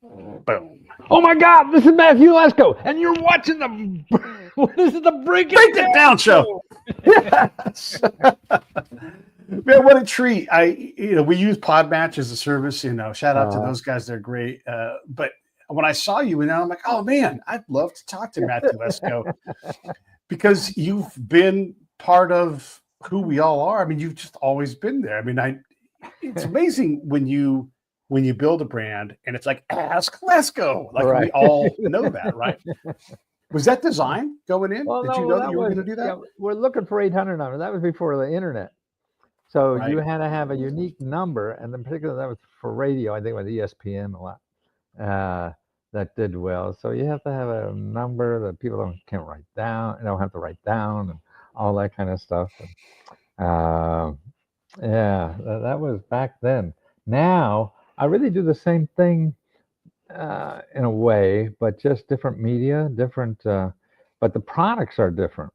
Boom. Oh my God, this is Matthew Lesko, and you're watching the what is it, the Break It Down show. Yes. Man, what a treat. We use Podmatch as a service, shout out to those guys. They're great. But when I saw you, and I'm like, oh man, I'd love to talk to Matthew Lesko because you've been part of who we all are. I mean, you've just always been there. I mean, it's amazing when you build a brand and it's like, ask Lesko. Like we all know that, right? Was that design going in? Well, Did no, you know that that you were was, going to do that? yeah, we're looking for 800 numbers. That was before the internet. So you had to have a unique number, and in particular, that was for radio. I think it was ESPN a lot. That did well. So you have to have a number that people can't write down. Don't have to write down and all that kind of stuff. And, that was back then. Now I really do the same thing in a way, but just different media, different. But the products are different.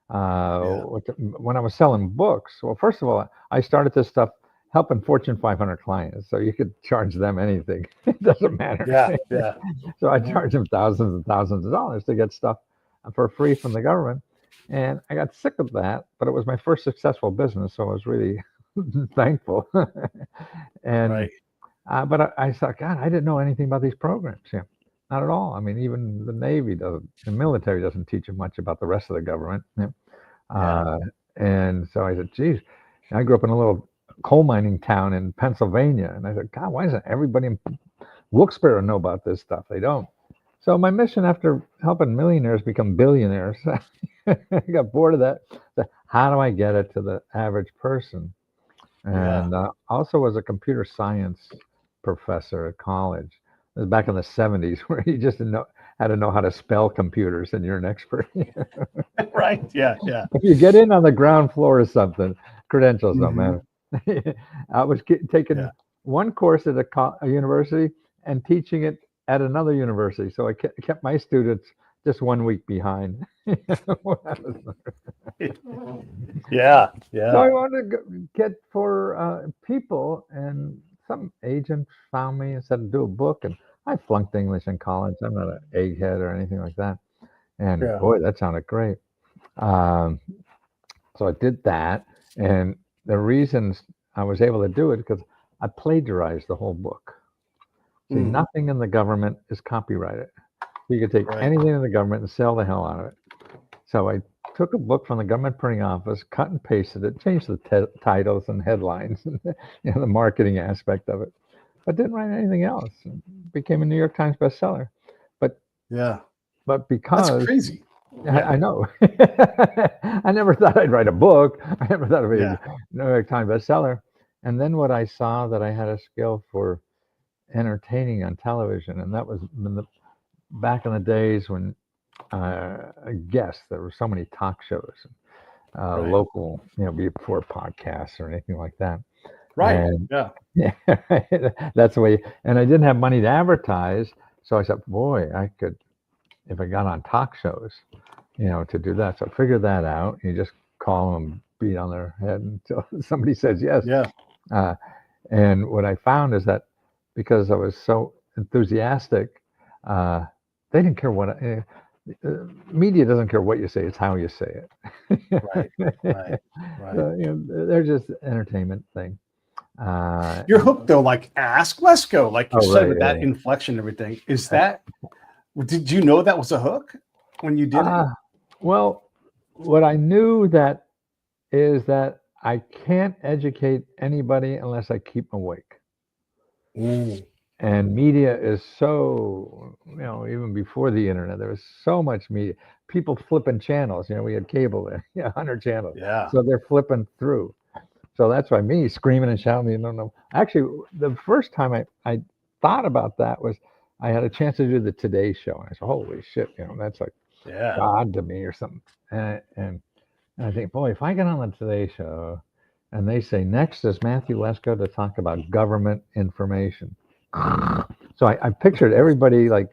When I was selling books, well, first of all, I started this stuff helping Fortune 500 clients, so you could charge them anything. It doesn't matter. Yeah. So I charged them thousands and thousands of dollars to get stuff for free from the government, and I got sick of that. But it was my first successful business, so I was really thankful. And but I thought, God, I didn't know anything about these programs. Yeah. Not at all. I mean, even the Navy doesn't, the military doesn't teach you much about the rest of the government. And so I said, geez, I grew up in a little coal mining town in Pennsylvania. And I said, God, why doesn't everybody in Wilkes-Barre know about this stuff? They don't. So my mission after helping millionaires become billionaires, I got bored of that. So how do I get it to the average person? And also was a computer science professor at college. It was back in the 70s where you just didn't know how to know how to spell computers and you're an expert. Right. Yeah. If you get in on the ground floor or something, credentials don't matter. I was taking one course at a university and teaching it at another university. So I kept my students just 1 week behind. Yeah. So I wanted to get for people, and some agent found me and said, do a book. And I flunked English in college. I'm not an egghead or anything like that. And boy, that sounded great. So I did that. And the reasons I was able to do it because I plagiarized the whole book. See, nothing in the government is copyrighted. You could take anything in the government and sell the hell out of it. So I took a book from the government printing office, cut and pasted it, changed the titles and headlines and the marketing aspect of it, but didn't write anything else. It became a New York Times bestseller. But because that's crazy. I know. I never thought I'd write a book. I never thought it'd be a New York Times bestseller. And then what I saw that I had a skill for entertaining on television, and that was back in the days when there were so many talk shows, local, before podcasts or anything like that. Right. And, that's the way. And I didn't have money to advertise, so I said, boy, I could, if I got on talk shows, to do that. So I figured that out. You just call them, beat on their head until somebody says yes. Yeah. And what I found is that because I was so enthusiastic, they didn't care what. Media doesn't care what you say; it's how you say it. Right. So, they're just entertainment thing. You're hooked though, like ask Lesko, like you said, with that inflection and everything. Is that? Did you know that was a hook when you did it? Well, what I knew that is that I can't educate anybody unless I keep them awake. And media is so, even before the internet, there was so much media. People flipping channels. We had cable there, 100 channels. Yeah. So they're flipping through. So that's why me screaming and shouting, no. Actually, the first time I thought about that was I had a chance to do the Today Show. And I said, holy shit, that's like God to me or something. And I think, boy, if I get on the Today Show and they say, next is Matthew Lesko to talk about government information. So I pictured everybody like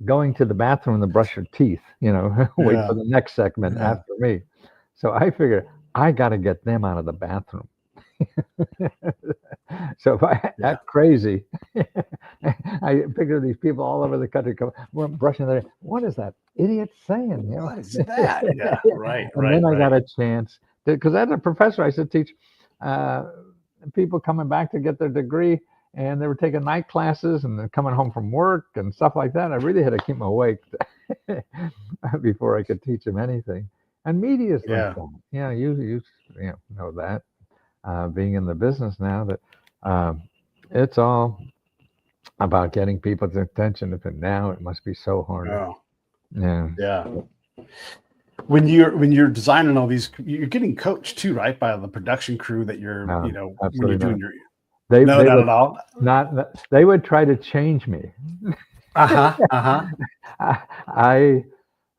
going to the bathroom to brush your teeth, wait for the next segment after me. So I figured I got to get them out of the bathroom. So if I act crazy, I picture these people all over the country brushing their. What is that idiot saying? You know. What is that? Yeah, right, And then I right. got a chance because as a professor, I used to teach uh, people coming back to get their degree, and they were taking night classes and then coming home from work and stuff like that. I really had to keep them awake before I could teach them anything. And media is like Yeah. that. Yeah, you know that being in the business now that it's all about getting people's attention. If it now, it must be so hard. Oh, Yeah. yeah. When you're designing all these, you're getting coached too, right? By the production crew that you're, No, when you're absolutely doing not. your, no, They not would at all. they would try to change me. Uh-huh. Uh-huh. I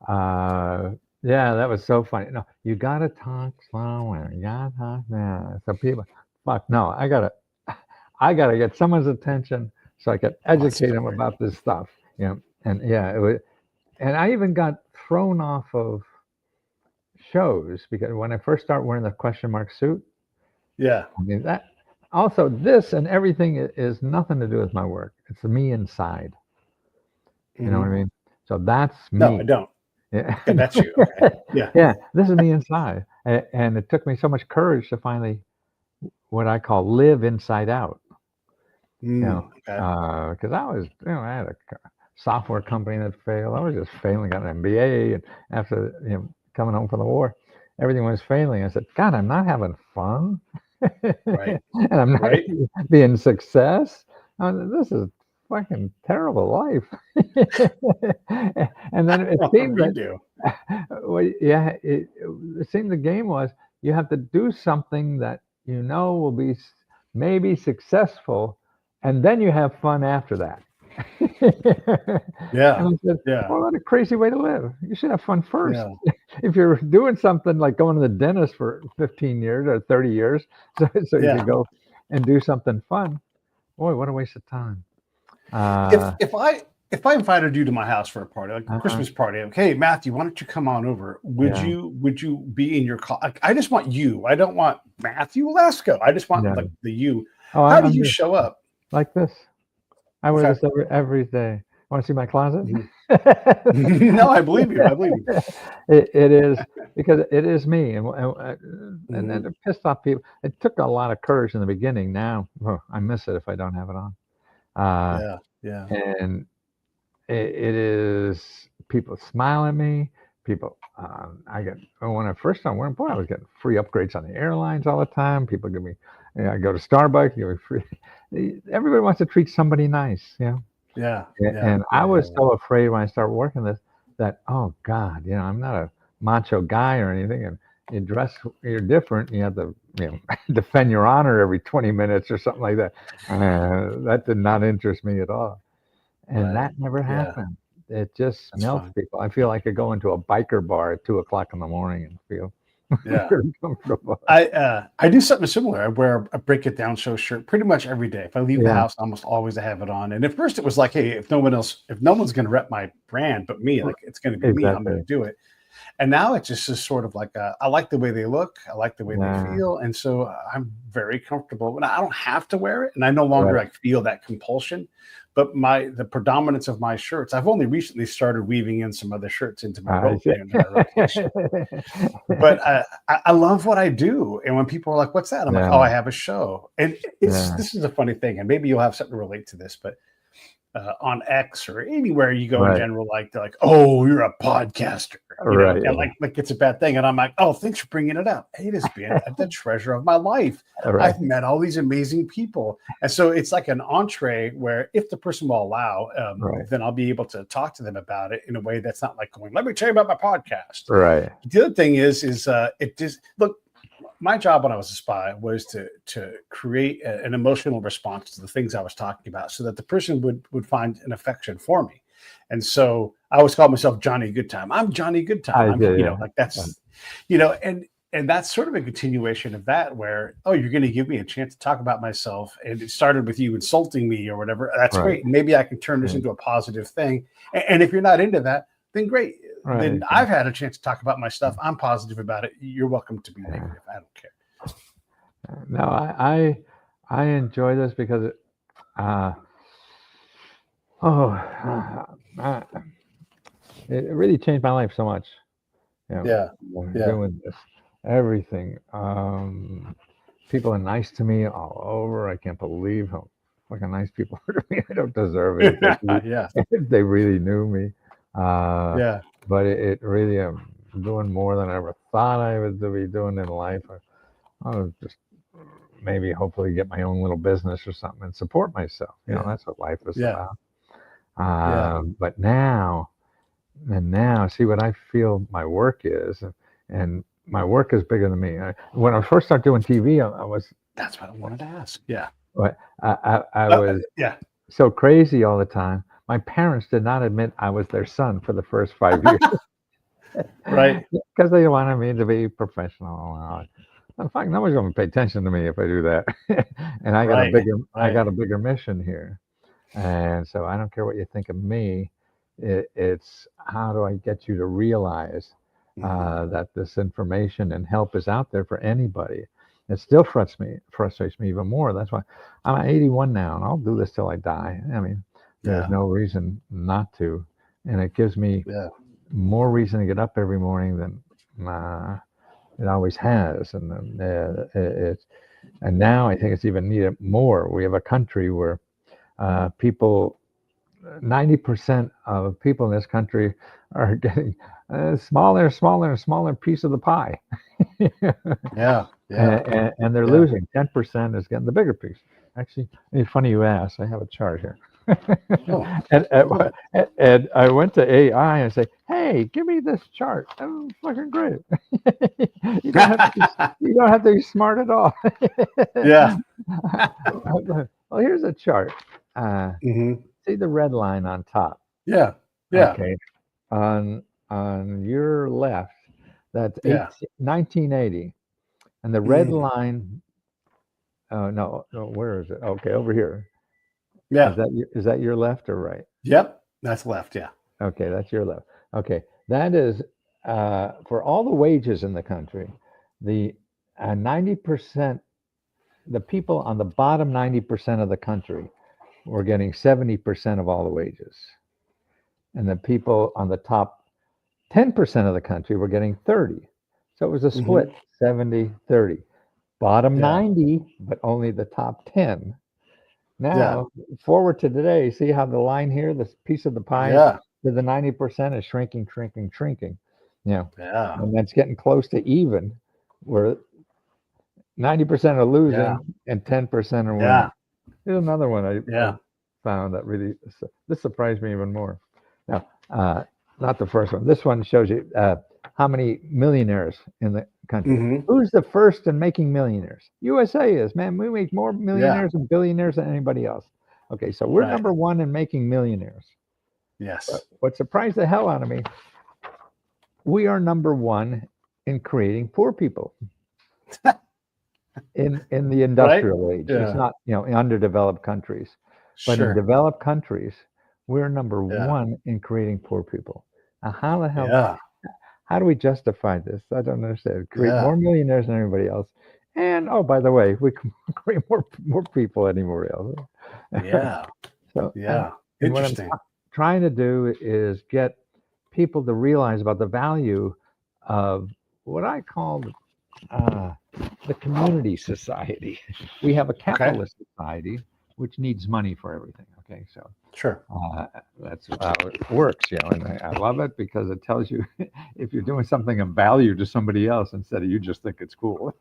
yeah, that was so funny. No, you gotta talk slower. You gotta talk now. So people, fuck no, I gotta get someone's attention so I could Oh, that's educate them funny. about this stuff. You know, and yeah, it was, and I even got thrown off of shows because when I first started wearing the question mark suit, Yeah. I mean that. Also, this and everything is nothing to do with my work. It's me inside. You know what I Hmm. mean? So that's No, I me. don't. Yeah. Okay, that's you. Okay. Yeah. Yeah, this is me inside. And it took me so much courage to finally what I call live inside out. You know, Okay. because I was, I had a software company that failed. I was just failing. Got an MBA, and after coming home from the war, everything was failing. I said, God, I'm not having fun, Right. and I'm not Right. being success. This is fucking terrible life. And then it seemed We that, do. well, yeah, it seemed the game was you have to do something that will be maybe successful, and then you have fun after that. And Yeah. I said, Yeah. well, what a crazy way to live. You should have fun first. Yeah. If you're doing something like going to the dentist for 15 years or 30 years, so you Yeah. could go and do something fun, boy, what a waste of time. If Uh, if I if I invited you to my house for a party, like a uh, Christmas party, like, hey Matthew, why don't you come on over? yeah, Would you be in your car? I just want you. I don't want Matthew Lesko. I just want yeah. like the you. Oh, How do I'm you just show up? like this. I wear Okay. this every day. Want to see my closet? Mhm. No, I believe you. I believe you. It is because it is me, and Mhm. it pissed off people. It took a lot of courage in the beginning. Now I miss it if I don't have it on. Uh, Yeah. Yeah. and it is people smile at me. People, I get when I first started wearing, boy, I was getting free upgrades on the airlines all the time. People give me, I go to Starbucks, give me free. Everybody wants to treat somebody nice, Yeah. Yeah. And I Yeah. was Yeah. so afraid when I started working this that, oh God, I'm not a macho guy or anything. And you're different. You have to, defend your honor every 20 minutes or something like that. That did not interest me at all. And Right. that never Yeah. happened. It just That's melts fun. people. I feel like I go into a biker bar at 2 o'clock in the morning and feel Yeah. very comfortable. I do something similar. I wear a break it down show shirt pretty much every day. If I leave the Yeah, house, almost always I have it on. And at first it was like, hey, if no one's going to rep my brand but me, like it's going to be me, I'm going exactly. to do it. And now it's just sort of like I like the way they look, I like the way they Yeah, feel, and so I'm very comfortable. When I don't have to wear it, and I no longer right. like feel that compulsion. But the predominance of my shirts, I've only recently started weaving in some other shirts into my I see. rotation. But I love what I do, and when people are like, "What's that?" I'm like, "Oh, Yeah, I have a show." And yeah, this is a funny thing, and maybe you'll have something to relate to this, but on X or anywhere you go in right, general, like they're like, "Oh, you're a podcaster," right, and like it's a bad thing. And I'm like, "Oh, thanks for bringing it up. It has been the treasure of my life. right, I've met all these amazing people." And so it's like an entree where, if the person will allow, right, then I'll be able to talk to them about it in a way that's not like going, "Let me tell you about my podcast." right, The other thing is it just look. My job when I was a spy was to create an emotional response to the things I was talking about, so that the person would find an affection for me. And so I always call myself Johnny Goodtime. I'm Johnny Goodtime. I I'm do, like yeah, that's and that's sort of a continuation of that, where, oh, you're going to give me a chance to talk about myself, and it started with you insulting me or whatever. That's right, great. Maybe I can turn this yeah, into a positive thing. And if you're not into that, then great. right, Then I've had a chance to talk about my stuff. I'm positive about it. You're welcome to be yeah. negative. I don't care. No, I enjoy this because uh, Oh, it really changed my life so much. You Yeah. know, Yeah. doing this, everything. People are nice to me all over. I can't believe how fucking nice people are to me. I don't deserve it Yeah. if they really knew me. Uh, Yeah. but it really am doing more than I ever thought I would be doing in life. I was just maybe hopefully get my own little business or something and support myself. Yeah. That's what life is Yeah. about. Yeah. But now, and now, see what I feel my work is, and my work is bigger than me. When I first started doing TV, I was That's what I wanted to ask. Yeah. I Uh, was yeah. so crazy all the time. My parents did not admit I was their son for the first 5 years Right. because they wanted me to be professional. In fact, nobody's going to pay attention to me if I do that. And Right. I Right. got a bigger mission here. And so I don't care what you think of me. It's how do I get you to realize Mhm. that this information and help is out there for anybody. It still frustrates me even more. That's why I'm 81 now, and I'll do this till I die. I mean, there's Yeah. no reason not to, and it gives me Yeah. more reason to get up every morning than it always has. And and now I think it's even needed more. We have a country where people 90% of people in this country are getting a smaller piece of the pie. Yeah. Yeah. And they're Yeah. losing. 10% is getting the bigger piece. Actually, it's funny you ask. I have a chart here. Oh, and, cool. and I went to AI and say, "Hey, give me this chart." Oh, fucking great! you don't have to. You don't have to be smart at all. Yeah. Well, here's a chart. Uh, Hmm. See the red line on top. Yeah. Yeah. Okay. On your left, that's Yeah. 1980. And the red Mm. line, oh no, where is it? Okay, over here. Yeah. Is that your left or right? Yep. That's left. Yeah. Okay, that's your left. Okay, that is for all the wages in the country, the 90%, the people on the bottom 90% of the country were getting 70% of all the wages. And the people on the top 10% of the country were getting 30. So it was a Hmm. split, 70-30. Bottom Yeah. 90, but only the top 10. Yeah. Now, forward to today, see how the line here, this piece of the pie Yeah. to the 90% is shrinking, shrinking, shrinking. You know, Yeah. and that's getting close to even, where 90% are Yeah. losing and 10% are winning. Yeah. Here's another one I Yeah. found that really, this surprised me even more. Now, not the first one. This one shows you how many millionaires in the country. Hmm. Who's the first in making millionaires? USA is, man. We make more Yeah. millionaires and billionaires than anybody else. Okay, so we're Right. number one in making millionaires. But Yes. what surprised the hell out of me, we are number one in creating poor people in the Right. industrial age. It's Yeah. not, in underdeveloped countries, but in Sure. developed countries, we're number Yeah. one in creating poor people. Now, how the hell? Yeah. How do we justify this? I don't understand. Create Yeah. more millionaires than everybody else, and oh, by the way, we can create more people than anywhere else. Yeah. So, Yeah. and what I'm Interesting. trying to do is get people to realize about the value of what I call uh, the community society. We have a Okay. capitalist society which needs money for everything. Okay, so Sure. that's how it works, and I love it because it tells you if you're doing something of value to somebody else instead of you just think it's cool.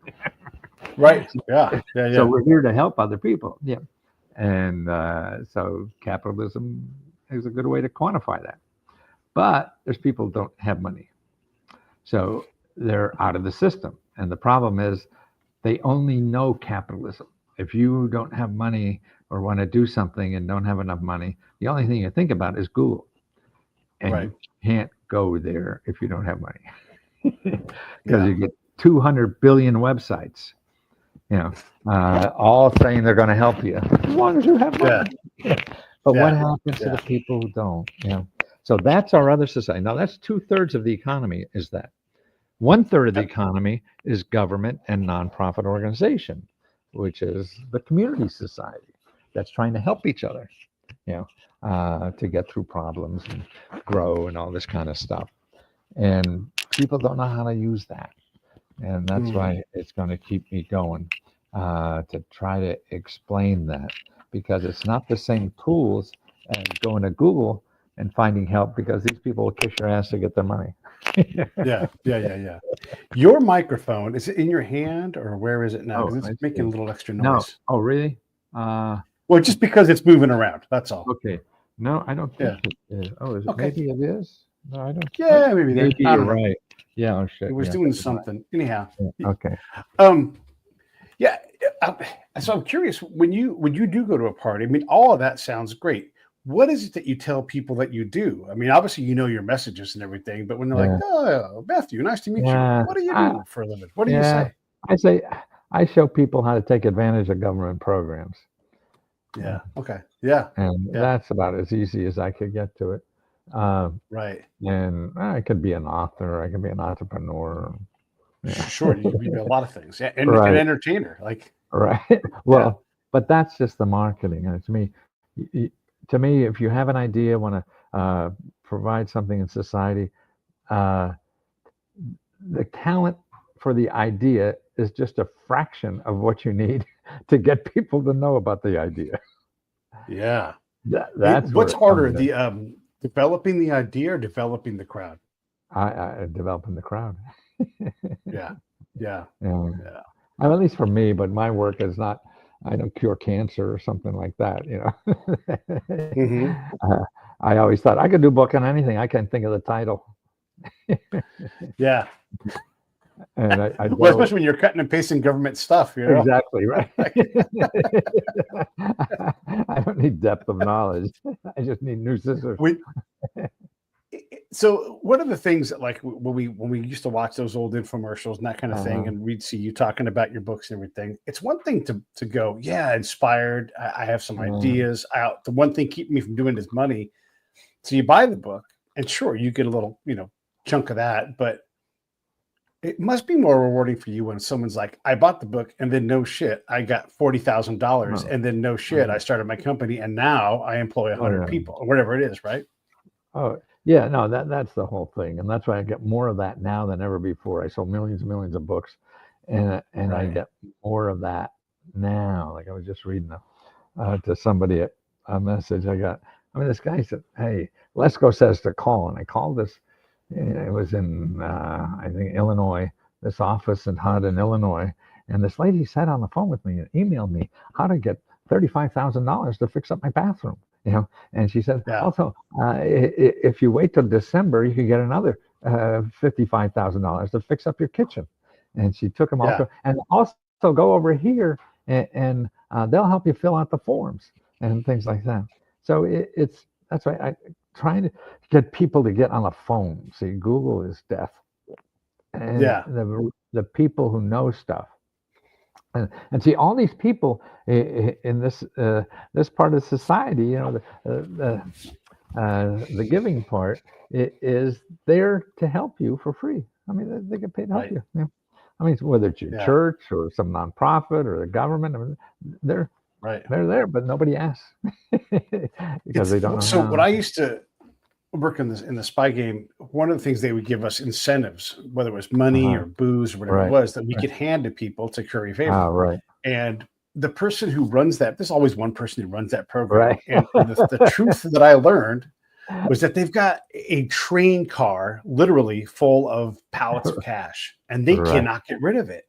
Right. Yeah. Yeah. So Yeah. we're here to help other people. Yeah, and so capitalism is a good way to quantify that. But there's people who don't have money, so they're out of the system. And the problem is they only know capitalism. If you don't have money or want to do something and don't have enough money, the only thing you think about is Google. And Right. you can't go there if you don't have money because Yeah. you get 200 billion websites, all saying they're going to help you as long as you have Yeah. money. But what Yeah. happens to Yeah. the people who don't? So that's our other society. Now that's 2/3 of the economy is that. 1/3 of the Yep. economy is government and nonprofit organization, which is the community society that's trying to help each other. You know, to get through problems and grow and all this kind of stuff. And people don't know how to use that. And that's why it's going to keep me going to try to explain that, because it's not the same tools as going to Google and finding help, because these people will kiss your ass to get their money. Yeah. Your microphone, is it in your hand or where is it now? Oh, Because I it's making a see. little extra No. noise. Oh, really? Well, just because it's moving around. That's all. Okay. No, I don't think it is. Oh, is it? Okay. Maybe it is. No, I don't. Yeah, maybe there. Maybe I you're don't know. right. Yeah. Oh shit. It was Yeah. doing something. Anyhow. Yeah, okay. Yeah. So I'm curious, when you do go to a party, I mean, all of that sounds great. What is it that you tell people that you do? I mean, obviously you know your messages and everything, but when they're like, Yeah. "Oh, Matthew, nice to meet you. Yeah. What do you I, do for a living?" What do you yeah. say? I say I show people how to take advantage of government programs. Yeah. Okay. Yeah. And Yeah. that's about as easy as I could get to it. Um, Right. and I could be an author. I could be an entrepreneur. Yeah. Sure. You can be a lot of things. Yeah. And an Right. entertainer. Like, Right. yeah. Well, but that's just the marketing. And to me, if you have an idea, want to provide something in society, uh, the talent for the idea is just a fraction of what you need to get people to know about the idea. Yeah. That's What's where it harder, comes in. the developing the idea or developing the crowd? I developing the crowd. Yeah. Yeah. Yeah. Yeah. At least for me, but my work is not, I don't cure cancer or something like that, you know. hmm I always thought I could do a book on anything. I can't think of the title. Yeah. And I Well, go, especially when you're cutting and pasting government stuff, you know? exactly, right. I don't need depth of knowledge. I just need new scissors. So one of the things that, like, when we used to watch those old infomercials and that kind of thing, and we'd see you talking about your books and everything, it's one thing to go, yeah, inspired. I have some ideas out. The one thing keeping me from doing is money. So you buy the book, and sure, you get a little, chunk of that, but it must be more rewarding for you when someone's like, I bought the book and then no shit, I got $40,000 and then no shit, I started my company and now I employ 100 people or whatever it is, right? Oh, yeah, no, that's the whole thing. And that's why I get more of that now than ever before. I sold millions and millions of books, and I get more of that now. Like I was just reading to somebody a message I got. I mean, this guy said, "Hey, Lesko says to call," and I called this. It was in I think Illinois, this office in Hud in Illinois, and this lady sat on the phone with me and emailed me how to get $35,000 to fix up my bathroom. And she said, also, if you wait till December, you can get another $55,000 to fix up your kitchen. And she took them all and also go over here and they'll help you fill out the forms and things like that. So that's why I trying to get people to get on the phone. See, Google is death. And the people who know stuff. And see, all these people in this part of society, the giving part is there to help you for free. I mean, they get paid to help you. I mean, whether it's your church or some nonprofit or the government, I mean, they're there, but nobody asks because they don't know. So when I used to work in the spy game, one of the things they would give us incentives, whether it was money or booze or whatever it was, that we could hand to people to curry favor. And the person who runs that, there's always one person who runs that program. And the truth that I learned was that they've got a train car literally full of pallets of cash, and they cannot get rid of it.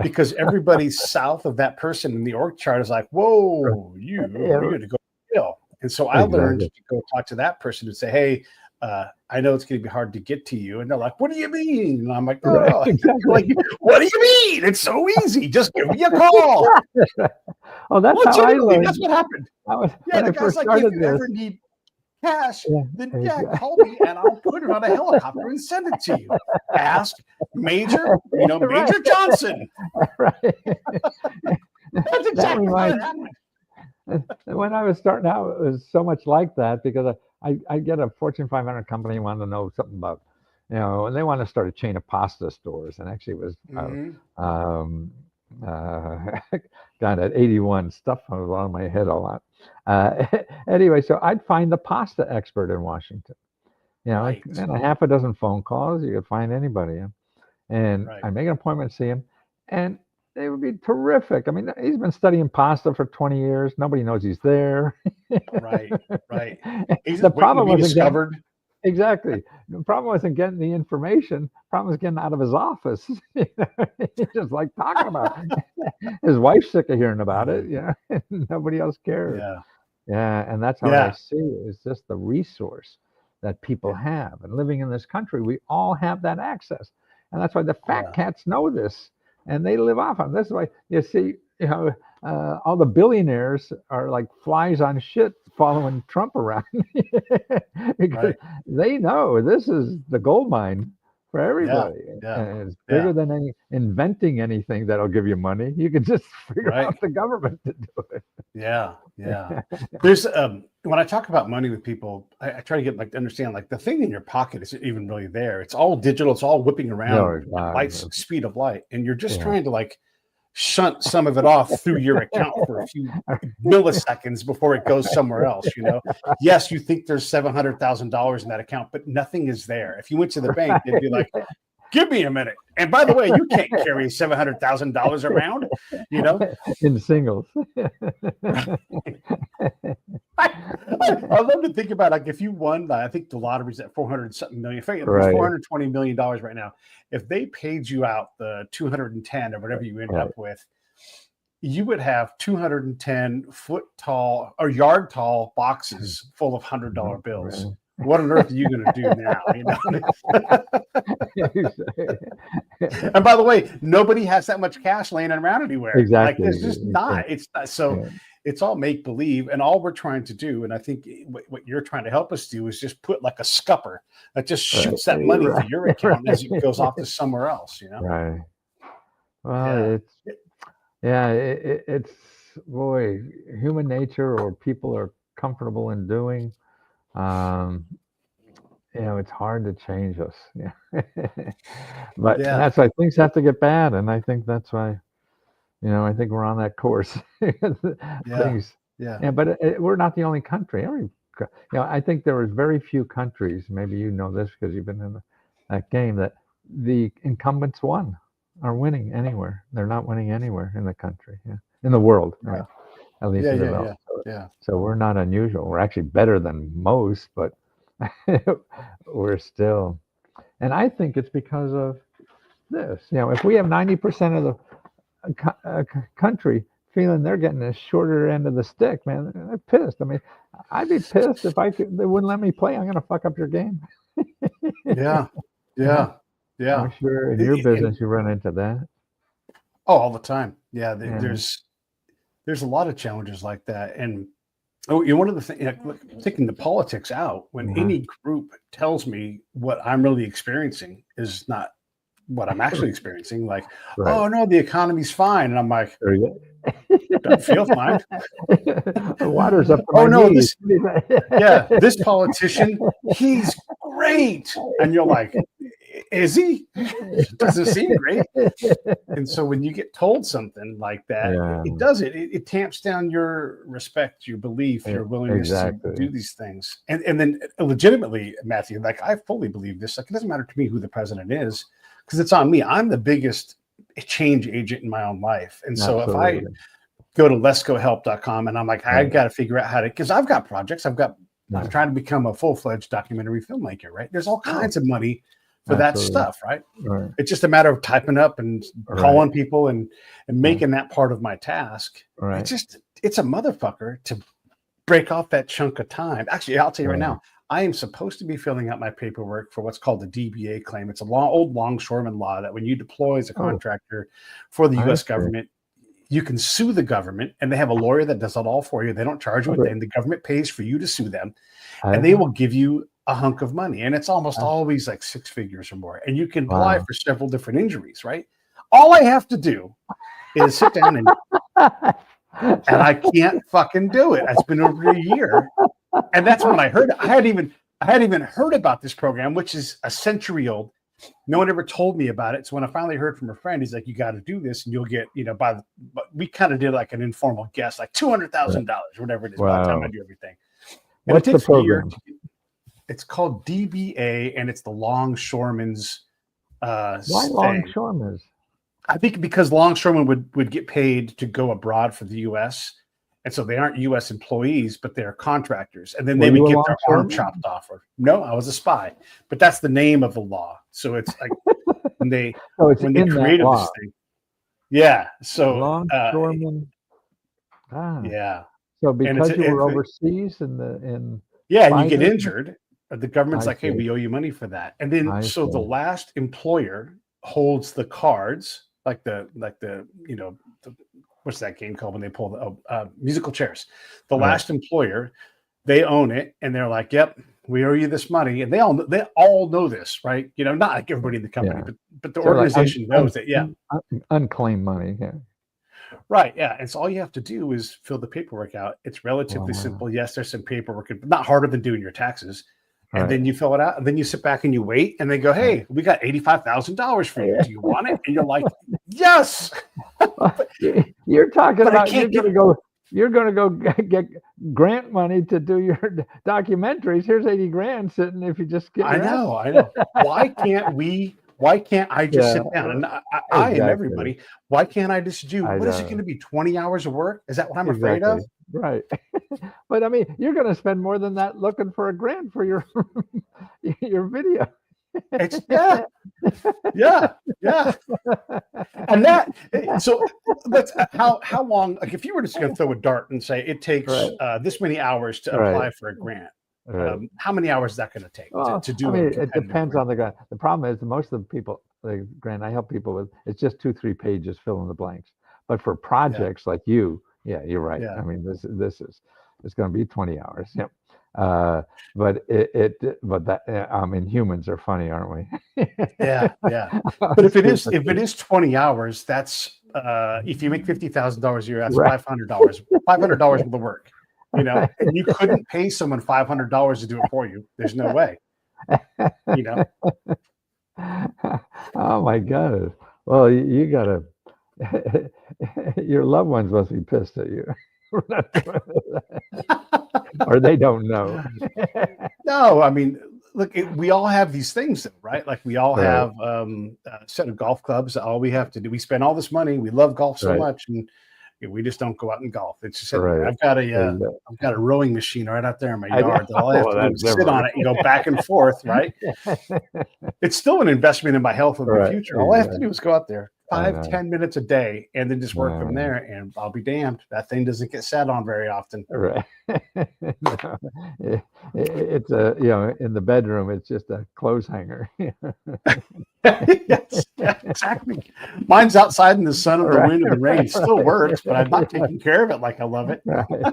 Because everybody south of that person in the org chart is like, whoa, you're going to go to jail. And so I learned to go talk to that person and say, hey, I know it's going to be hard to get to you. And they're like, what do you mean? And I'm like, oh, like, what do you mean? It's so easy. Just give me a call. Oh, that's how I learned. That's what happened. The guy's like, if you ever need cash, then call me and I'll put it on a helicopter and send it to you. Ask Major, Major Johnson. That's exactly what happened. When I was starting out, it was so much like that because I get a Fortune 500 company wanted to know something about, and they want to start a chain of pasta stores. And actually it was Uh, God, at 81, stuff was on my head a lot. Uh, anyway, so I'd find the pasta expert in Washington. Like, Right. and a half a dozen phone calls, you could find anybody. And Right. I'd make an appointment to see him, and they would be terrific. I mean, he's been studying pasta for 20 years. Nobody knows he's there. Right. Right. He's The waiting to problem be wasn't getting discovered. exactly. The problem wasn't getting the information. The problem was getting out of his office. He just like talking about it. His wife's sick of hearing about it. Nobody else cares. Yeah. Yeah, and that's how I Yeah. see it. It's just the resource that people Yeah. have. And living in this country, we all have that access. And that's why the fat Yeah. cats know this and they live off of it. This is why you see, all the billionaires are like flies on shit following Trump around because Right. they know this is the gold mine for Yeah. everybody. Yeah. And it's Yeah. bigger than inventing anything that'll give you money. You can just figure Right. out the government to do it. Yeah. Yeah. There's when I talk about money with people, I try to get like to understand like the thing in your pocket isn't even really there. It's all digital. It's all whipping around at light speed of light, and you're just trying to like shunt some of it off through your account for a few milliseconds before it goes somewhere else. Yes, you think there's $700,000 in that account, but nothing is there. If you went to the bank, they'd be like, "Give me a minute." And by the way, you can't carry $700,000 around. In singles. I love to think about like if you won, I think the lottery's at 400 something million, Right. $420 million right now. If they paid you out the 210 or whatever you end up with, you would have 210 foot tall or yard tall boxes full of $100 bills. Right. What on earth are you going to do now? And by the way, nobody has that much cash laying around anywhere. Exactly. Like, it's just not. It's not. So it's all make believe, and all we're trying to do, and I think what you're trying to help us do is just put like a scupper that just shoots that money to your account as it goes off to somewhere else. Right. Well, it's boy, human nature, or people are comfortable in doing. It's hard to change us. But that's why things have to get bad, and I think that's why. I think we're on that course. Things, but we're not the only country. I think there was very few countries. Maybe you know this because you've been in that game. That the incumbents are winning anywhere. They're not winning anywhere in the country. In the world. Yeah. At least in the world. So we're not unusual. We're actually better than most, but we're still. And I think it's because of this. If we have 90% of the country feeling they're getting a shorter end of the stick, man, they're pissed. I mean, I'd be pissed if they wouldn't let me play. I'm going to fuck up your game. Yeah. I'm sure in your business you run into that. Oh, all the time. Yeah. There's a lot of challenges like that. And one of the things, taking the politics out, when any group tells me what I'm really experiencing is not what I'm actually experiencing, like, oh no, the economy's fine, and I'm like, don't feel fine. The water's up. Oh no, this politician, he's great, and you're like, is he? Doesn't seem great. And so when you get told something like that, it tamps down your respect, your belief, your willingness to do these things, and then legitimately, Matthew, like I fully believe this. Like it doesn't matter to me who the president is, because it's on me. I'm the biggest change agent in my own life. And so if I go to leskohelp.com and I'm like, I got to figure out how to, because I've got projects, I'm trying to become a full-fledged documentary filmmaker, right? There's all kinds of money for that stuff, right? It's just a matter of typing up and calling people and making that part of my task. It's a motherfucker to break off that chunk of time. Actually, I'll tell you right now, I am supposed to be filling out my paperwork for what's called the DBA claim. It's a old longshoreman law that when you deploy as a contractor for the U.S. government, you can sue the government, and they have a lawyer that does it all for you. They don't charge you a thing. The government pays for you to sue them, and they will give you a hunk of money. And it's almost always like 6 figures or more. And you can apply for several different injuries, right? All I have to do is sit down and I can't fucking do it. It's been over a year. And that's when I heard it. I hadn't even heard about this program, which is a century old. No one ever told me about it. So when I finally heard from a friend, he's like, "You got to do this, and you'll get, but we kind of did like an informal guess, like $200,000, whatever it is, by the time I Wow. do everything." And What's it the takes a year. program? It's called DBA, and it's the longshoremen's Why thing. longshoremen? I think because longshoremen would get paid to go abroad for the U.S. And so they aren't U.S. employees, but they're contractors, and then Were they would you a get their arm longshoreman? chopped off. Or no, I was a spy, but that's the name of the law. So it's like when they So it's when they in that created law. this thing. Yeah. So Longshoremen. yeah, So and it's because you were overseas in yeah, and you spy get business? injured. The government's I like, "Hey, see. we owe you money for that." And then I so the see. last employer holds the cards, like the what's that game called when they pull the musical chairs? The Right. last employer, they own it, and they're like, "Yep, we owe you this money," and they all know this, right? Not like everybody in the company, Yeah. but the So like organization knows that. Yeah, unclaimed money. Yeah. right. Yeah, and so all you have to do is fill the paperwork out. It's relatively Wow. simple. Yes, there's some paperwork, but not harder than doing your taxes. And Right. then you fill it out, and then you sit back and you wait, and they go, "Hey, we got $85,000 for you. Do you want it?" And you're like, "Yes." You're talking But I about can't you're gonna go get grant money to do your documentaries. Here's 80 grand sitting if you just get I your ass. know. Why can't I just Yeah, sit down? And I am exactly. everybody. Why can't I just do, I what is it going know. to be, 20 hours of work? Is that what I'm afraid of? Exactly. Right. But I mean, you're gonna spend more than that looking for a grant for your your video. It's yeah, yeah. And so that's how long, like if you were just going to throw a dart and say it takes Right. this many hours to Right. apply for a grant, Right. how many hours is that going to take Well, to I do a mean, it competitive depends grant? on the grant. The problem is most of the people, the grant I help people with, it's just 2, 3 pages, fill in the blanks. But for Yeah, projects like you, yeah, you're right. yeah, I mean, this is it's going to be 20 hours. Yep. But but that I mean, humans are funny, aren't we? yeah. But Stupid. 20 hours, that's if you make $50,000 a year, that's Right. $500. $500 worth of work, and you couldn't pay someone $500 to do it for you. There's no way, you know. Oh my God. Well, you gotta your loved ones must be pissed at you. For not doing that. Or they don't know. No, I mean, look, we all have these things, though, right? Like we all Right, have a set of golf clubs. All we have to do, we spend all this money. We love golf so right, much, and we just don't go out and golf. It's just sitting there. right. Exactly. I've got a rowing machine right out there in my I know. yard that all I have Well, to do that's is sit on different. it and go back and forth, right? It's still an investment in my health and my Right, future. All I have to exactly. do is go out there I 5, know. 10 minutes a day and then just work from No, there. And I'll be damned. That thing doesn't get sat on very often. right. No. It's a, in the bedroom, it's just a clothes hanger. Yes, yeah, exactly. Mine's outside in the sun and the Right, wind and the rain. It still right, works, but I'm not taking care of it like I love it. right.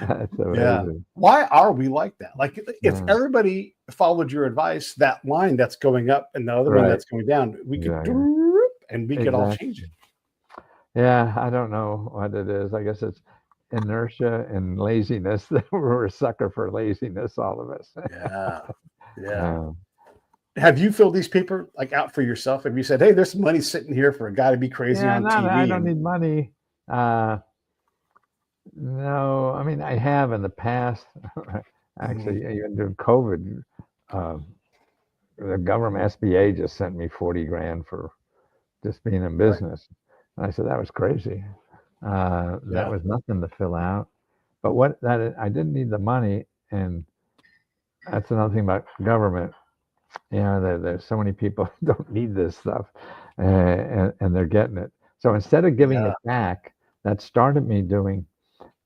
That's Yeah. amazing. Why are we like that? Like if Yeah, everybody followed your advice, that line that's going up and the other one right. that's going down, we could Exactly. and we could all change Exactly. it. Yeah, I don't know what it is. I guess it's inertia and laziness. We're a sucker for laziness, all of us. Yeah. Yeah. Um, Have you filled these paper like out for yourself? Have you said, "Hey, there's some money sitting here for a guy to be crazy yeah, on no, I TV"? don't And need money. Uh, no, I mean I have in the past. Mhm. Actually, even during COVID, uh, the government SBA just sent me 40 grand for just being in Right. business. And I said that was crazy. That Yeah. was nothing to fill out. But what that I didn't need the money, and that's another thing about government. There's so many people who don't need this stuff, and they're getting it. So instead of giving Yeah. it back, that started me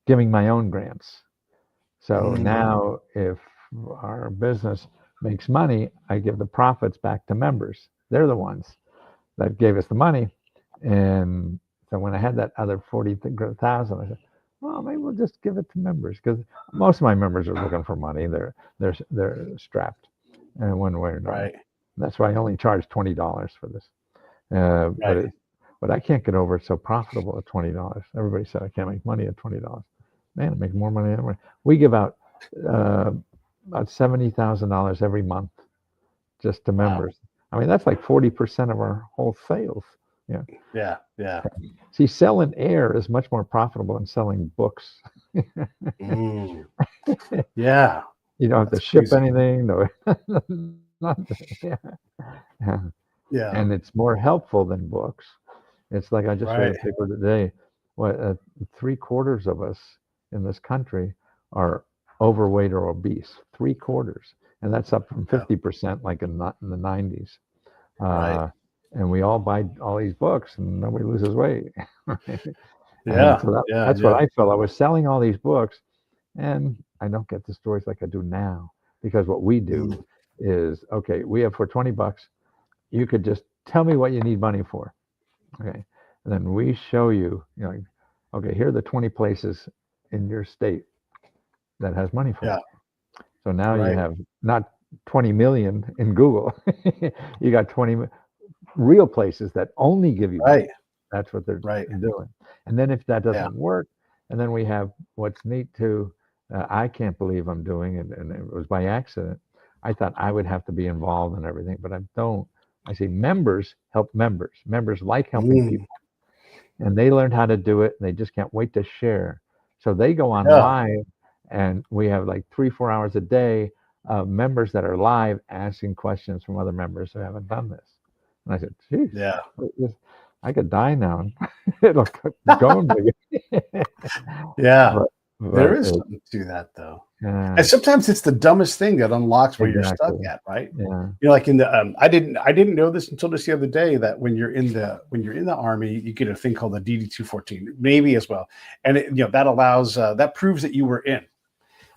giving my own grants. So Mm, now, if our business makes money, I give the profits back to members. They're the ones that gave us the money, and so when I had that other 40,000, I said, well, maybe we'll just give it to members because most of my members are looking for money. They're strapped in one way or another. right. That's why I only charge $20 for this. Right. But I can't get over it's so profitable at $20. Everybody said I can't make money at $20. Man, I make more money than we give out uh, about $70,000 every month just to Wow. members. I mean, that's like 40% of our whole sales. Yeah. Yeah. Yeah. See, selling air is much more profitable than selling books. Mm, yeah. You don't have to That's ship crazy. anything. No, nothing. Yeah. Yeah. Yeah. And it's more helpful than books. It's like I just read a Right. paper today. What 3/4 of us in this country are overweight or obese. 3/4, and that's up from Yeah. 50% like in the 90s. Right. Uh, and we all buy all these books, and nobody loses weight. Right? And Yeah. so Yeah. that's what Yeah. I felt. I was selling all these books, and I don't get the stories like I do now because what we do Mm, is okay. We have for $20, you could just tell me what you need money for. Okay. And then we show you, okay, here are the 20 places in your state that has money for yeah. it. So now you Right. have not 20 million in Google. You got 20 real places that only give you Right. money. That's what they're Right. doing. And then if that Yeah. doesn't work, and then we have what's neat too, I can't believe I'm doing it, and it was by accident. I thought I would have to be involved in everything, but I don't. I say members help members. Members like helping Mm, people, and they learned how to do it, and they just can't wait to share. So they go on yeah. live, and we have like 3-4 hours a day of members that are live asking questions from other members who haven't done this. And I said, geez, Yeah. I could die now and it'll keep going. Yeah. But, There but is it, something to that though. And yeah, sometimes it's the dumbest thing that unlocks where you're stuck exactly. at, right? Yeah. Like in the I didn't know this until just the other day that when you're in the army, you get a thing called the DD-214, Navy as well. And that allows that proves that you were in.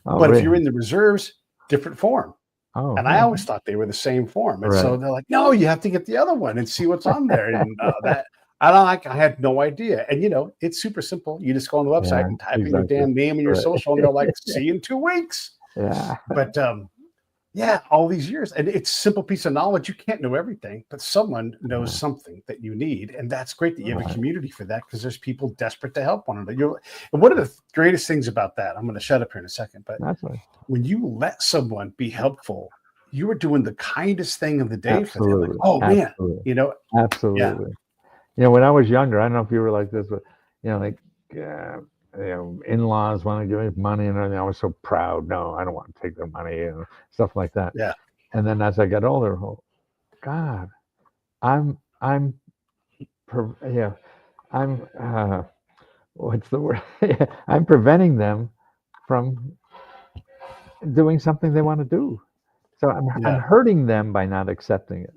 Oh, But if you're really? in the reserves, different form. Oh, And I always thought they were the same form. And right. so they're like, no, you have to get the other one and see what's on there. And that I had no idea. And it's super simple. You just go on the website Yeah, and type in your exactly. damn name and your Right. social, and they're like, see you in 2 weeks. Yeah. But yeah, all these years. And it's a simple piece of knowledge. You can't know everything, but someone knows Yeah. something that you need. And that's great that you have a Right. community for that because there's people desperate to help one another. And one of the greatest things about that, I'm going to shut up here in a second, but That's right. when you let someone be helpful, you are doing the kindest thing of the day for them. Like, Absolutely. oh man, Absolutely. yeah, Absolutely. When I was younger, I don't know if you were like this, but like in-laws want to give me money and everything. I was so proud. No, I don't want to take their money and stuff like that. yeah, And then as I got older, oh God, I'm yeah, I'm what's the word? I'm preventing them from doing something they want to do. So I'm yeah, hurting them by not accepting it.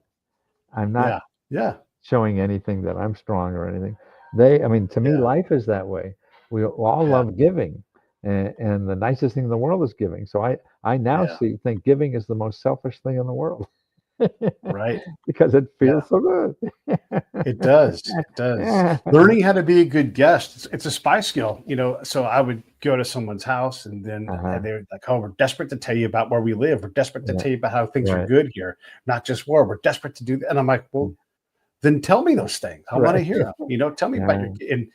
I'm not yeah, yeah, showing anything that I'm strong or anything. I mean, to me, yeah, life is that way. We all yeah, love giving, and the nicest thing in the world is giving. So I now yeah. think giving is the most selfish thing in the world Right. because it Yeah. feels so good. It does. It does. Yeah. Learning how to be a good guest, it's a spy skill, So I would go to someone's house and then Uh-huh. they were like, oh, we're desperate to tell you about where we live. We're desperate to Yeah. tell you about how things are Right. good here, not just war. We're desperate to do that. And I'm like, well, then tell me those things. I want to Right. hear them. Tell me about Yeah. your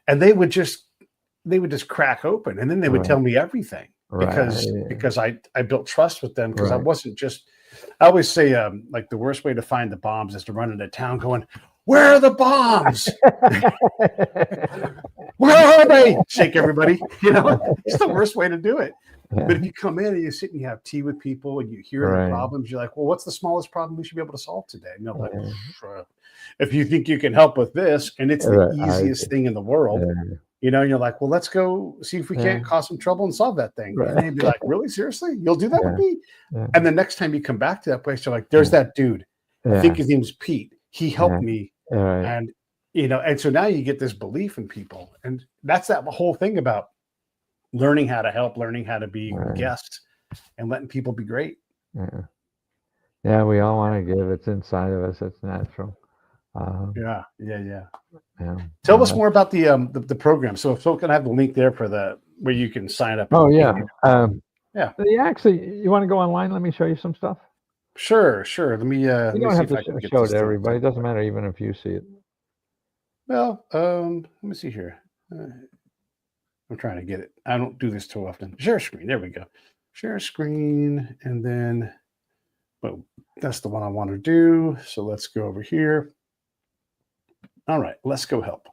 and they would just crack open and then they would Right. tell me everything because Right. because I built trust with them because I Right. wasn't just I always say like the worst way to find the bombs is to run into town going, where are the bombs? Where are they? Shake everybody. It's the worst way to do it. But if you come in and you sit and you have tea with people and you hear their Right. problems, you're like, well, what's the smallest problem we should be able to solve today? And they're like, Yeah. if you think you can help with this, and it's the Right. easiest thing in the world, Yeah. and you're like, well, let's go see if we Yeah. can't cause some trouble and solve that thing. And Right. they'd be like, really? Seriously? You'll do that with Yeah. me? Yeah. And the next time you come back to that place, you're like, there's that dude. I think Yeah. his name's Pete. He Yeah. helped me. Right. And, and so now you get this belief in people. And that's that whole thing about learning how to help, learning how to be a Right. guest and letting people be great. Yeah. Yeah, we all want to give. It's inside of us. It's natural. Yeah. Yeah. Yeah. Yeah. Tell us more about the program. So if someone can have the link there for where you can sign up. Oh yeah. Yeah. Actually, you want to go online? Let me show you some stuff. Sure. Let me You don't see have if to I can get show it this to thing. everybody. It doesn't matter even if you see it. Well, let me see here. I'm trying to get it. I don't do this too often. Share screen. There we go. Share screen, and then Boom. That's the one I want to do. So let's go over here. All right, let's go help.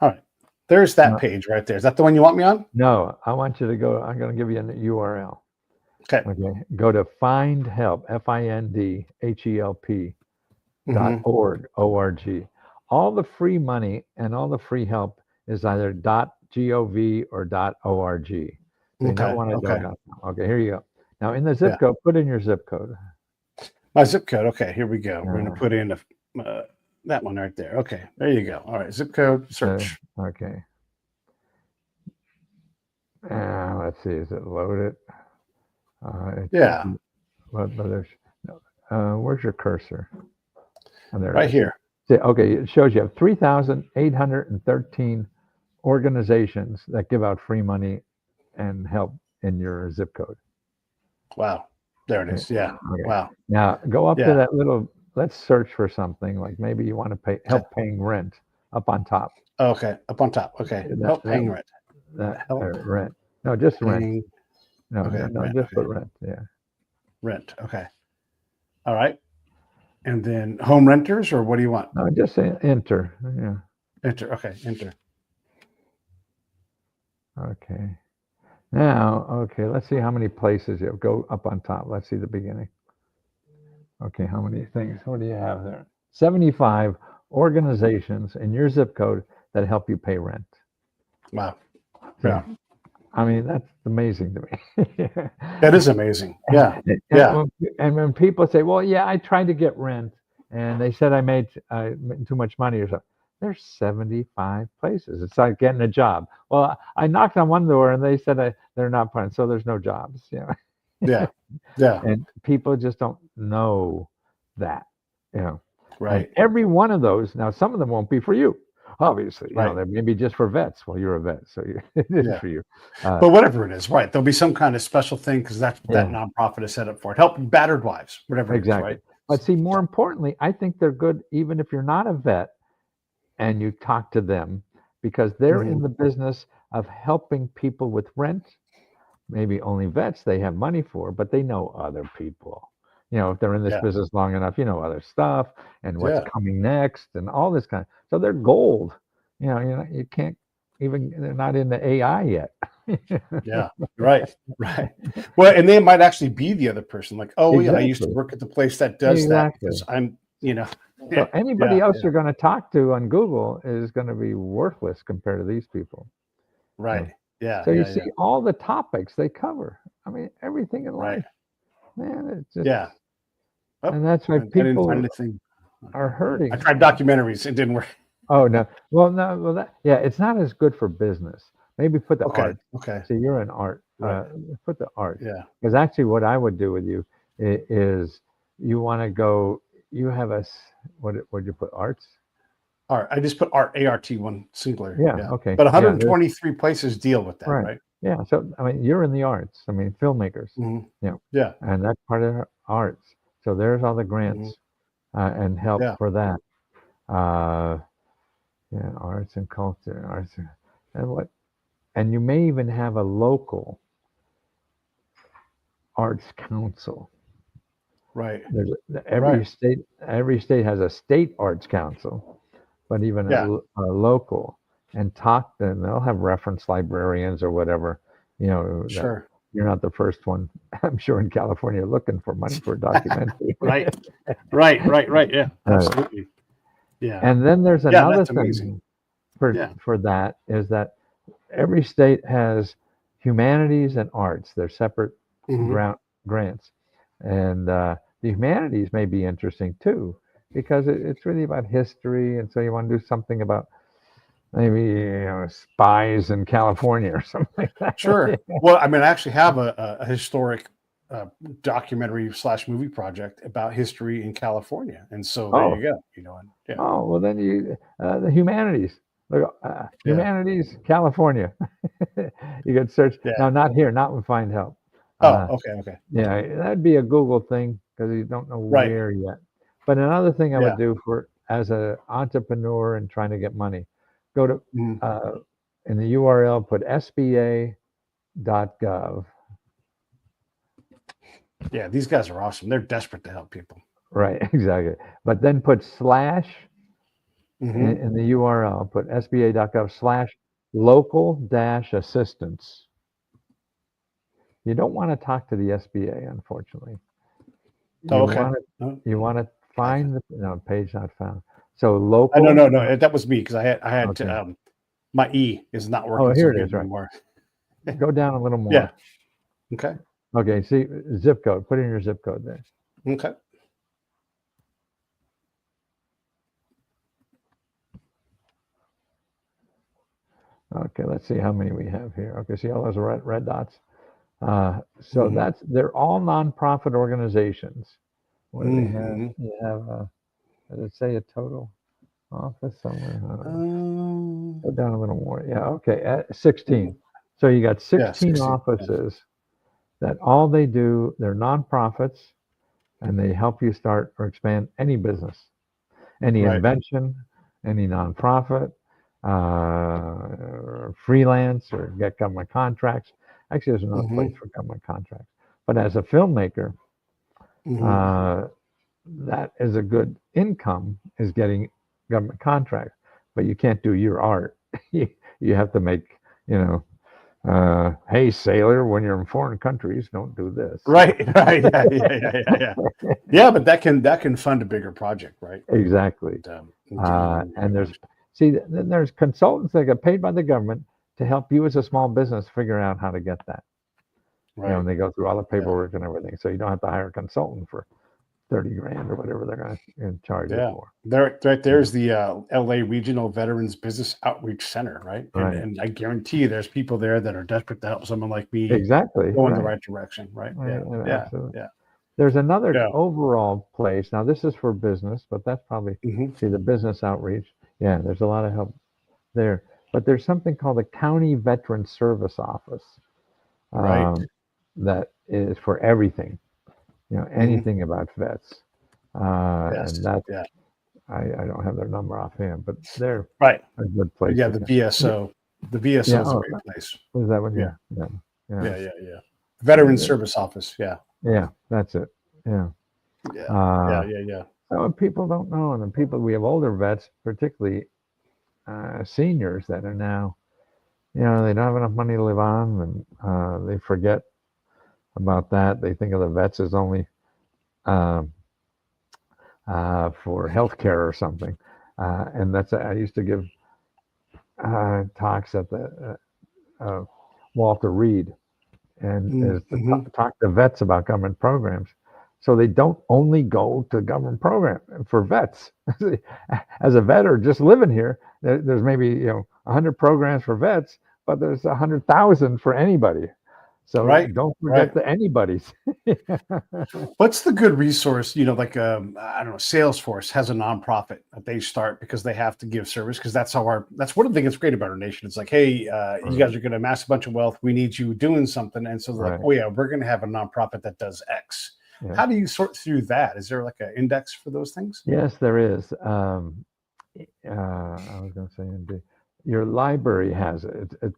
All right, there's that No. page right there. Is that the one you want me on? No, I want you to go. I'm going to give you a URL. Okay. Okay. Go to findhelp, FINDHELP Mhm. .org. All the free money and all the free help is either .gov or .org. So you don't Okay. want to Okay. go. Okay, here you go. Now in the zip code, put in your zip code. My zip code. Okay, here we go. We're going to Uh, put in that one right there. Okay, there you go. All right, zip code search. Okay. Let's see, is it loaded? Yeah, where's your cursor? Oh, there it right is. here. Okay, it shows you have 3,813 organizations that give out free money and help in your zip code. Wow, there it is. Yeah. Okay. Wow. Now go up Yeah. to that little. Let's search for something like maybe you want to help paying rent up on top. Okay, up on top. Okay, help paying rent. Help rent. No, just rent. paying. No, Okay, no, rent, just okay. put rent. Yeah. Rent. Okay. All right. And then home renters, or what do you want? No, just say enter. Yeah. Enter. Okay, enter. Okay. Now, okay, let's see how many places you have. Go up on top. Let's see the beginning. Okay, how many things? What do you have there? 75 organizations in your zip code that help you pay rent. Wow. Yeah. I mean, that's amazing to me. That is amazing. Yeah. Yeah. And when people say, well, yeah, I tried to get rent and they said I made too much money or something. There's 75 places. It's like getting a job. Well, I knocked on one door and they said they're not paying, so there's no jobs. Yeah. Yeah. And people just don't know that. Right. And every one of those, now some of them won't be for you, obviously. Right. They may be just for vets. Well, you're a vet, so it is for you. But whatever it is, right? There'll be some kind of special thing because that's what that nonprofit is set up for. Help battered wives, whatever it is, right? But see, more importantly, I think they're good even if you're not a vet and you talk to them because they're in the business of helping people with rent. Maybe only vets they have money for, but they know other people. If they're in this business long enough, other stuff and what's coming next and all this kind of. So they're gold. You can't even. They're not in the AI yet. Yeah. Right. Right. Well, and they might actually be the other person. Like, oh yeah, I used to work at the place that does that because I'm. So anybody else you're going to talk to on Google is going to be worthless compared to these people. Right. Yeah. So you see all the topics they cover. I mean, everything in life. Man, it's just and that's why people are hurting. I tried documentaries, it didn't work. Oh no, well it's not as good for business. Maybe put the art. Okay. See, you're in art. Put the art. Yeah. Because actually, what I would do with you is you want to go. You have what you put arts. Art. I just put art, ART, one singular. Yeah. Okay. But 123 places deal with that, right? Yeah. So I mean, you're in the arts. I mean, filmmakers. Yeah. And that's part of arts. So there's all the grants and help for that. Arts and culture, and you may even have a local arts council. Right. Every state has a state arts council, but even a local, and talk to them. They'll have reference librarians or whatever. Sure. You're not the first one, I'm sure, in California looking for money for a documentary. Right. Yeah, absolutely. Yeah. And then there's another thing amazing. For that is that every state has humanities and arts. They're separate grants. And the humanities may be interesting too, because it's really about history. And so you want to do something about maybe spies in California or something like that. Sure. Well, I mean, I actually have a historic documentary / movie project about history in California, and so there you go. Oh well, then the humanities, humanities, California. You could search now, not here, not with Find Help. Okay. Yeah, that'd be a Google thing because you don't know where yet. But another thing I would do as an entrepreneur and trying to get money. Go to in the URL, put sba.gov. Yeah, these guys are awesome. They're desperate to help people. Right, exactly. But then put slash Hmm. in the URL, put sba.gov/local-assistance. You don't want to talk to the SBA, unfortunately. Oh, You okay. want to Oh, you want to gotcha. find the page not found. So No, local. no, no. That was me because I had Okay. to. My E is not Oh, working so here it good is. Right. anymore. Go down a little Yeah. more. Okay. Okay. See zip code. Put in your zip code there. Okay. Okay. Let's see how many we have here. Okay. See all those red dots. So Hmm. they're all nonprofit organizations. What do they have? Hmm. You have. Does it say a total office somewhere? I don't know. Go down a little more. Yeah. Okay. At 16. So you got Yeah, 16 16. Yeah. offices that all they do, they're nonprofits, and they help you start or expand any business, any Right. invention, any nonprofit, freelance, or get government contracts. Actually, there's another place Hmm. for government contracts. But as a filmmaker, Hmm. uh, that is a good income, is getting government contracts. But you can't do your art. You have to make, you know, hey sailor, when you're in foreign countries, don't do this. Right. Right. Yeah. Yeah. Yeah. Yeah. Yeah. Yeah, but that can fund a bigger project, right? Exactly. And get you on And your then there's consultants that get paid by the government to help you as a small business figure out how to get that. right. And they go through all the Yeah. paperwork and everything. So you don't have to hire a consultant for 30 grand or whatever they're going to charge you Yeah. for. There, right Yeah. there's the LA Regional Veterans Business Outreach Center, right? And Right. and I guarantee you there's people there that are desperate to help someone like me Exactly. go in the Right. right direction, right? Right. Yeah. Yeah, Yeah. absolutely. Yeah. There's another Yeah. overall place. Now, this is for business, but that's probably, Hmm. see, the business outreach. Yeah, there's a lot of help there. But there's something called the County Veteran Service Office, Right. um, that is for everything, Hmm. anything about vets. Yes. And that's, Yeah. I don't have their number offhand, but they're Right. a good place Yeah. to The go. VSO. The VSO Yeah. is a Oh, great place. is that one? Yeah. Yeah. Yeah. Yeah. Yeah. Yeah. Yeah. Veteran Service Office. Yeah. Yeah. That's it. Yeah. Yeah. Yeah. Uh, Yeah. Yeah. so people don't know, and the people we have older vets, particularly seniors that are now, they don't have enough money to live on, and they forget about that. They think of the vets as only um, for health care or something. And I used to give talks at the Walter Reed, and is to Mm-hmm. talk to vets about government programs. So they don't only go to government program for vets. As a vet or just living here, there's maybe 100 programs for vets, but there's 100,000 for anybody. So Right. don't forget Right. the anybody's. What's the good resource? Like I don't know, Salesforce has a nonprofit that they start because they have to give service because that's one of the things that's great about our nation. It's like, hey, you guys are going to amass a bunch of wealth. We need you doing something, and so they're like, Right. oh yeah, we're going to have a nonprofit that does X. Yeah. How do you sort through that? Is there like an index for those things? Yes, there is. I was going to say, your library has it. It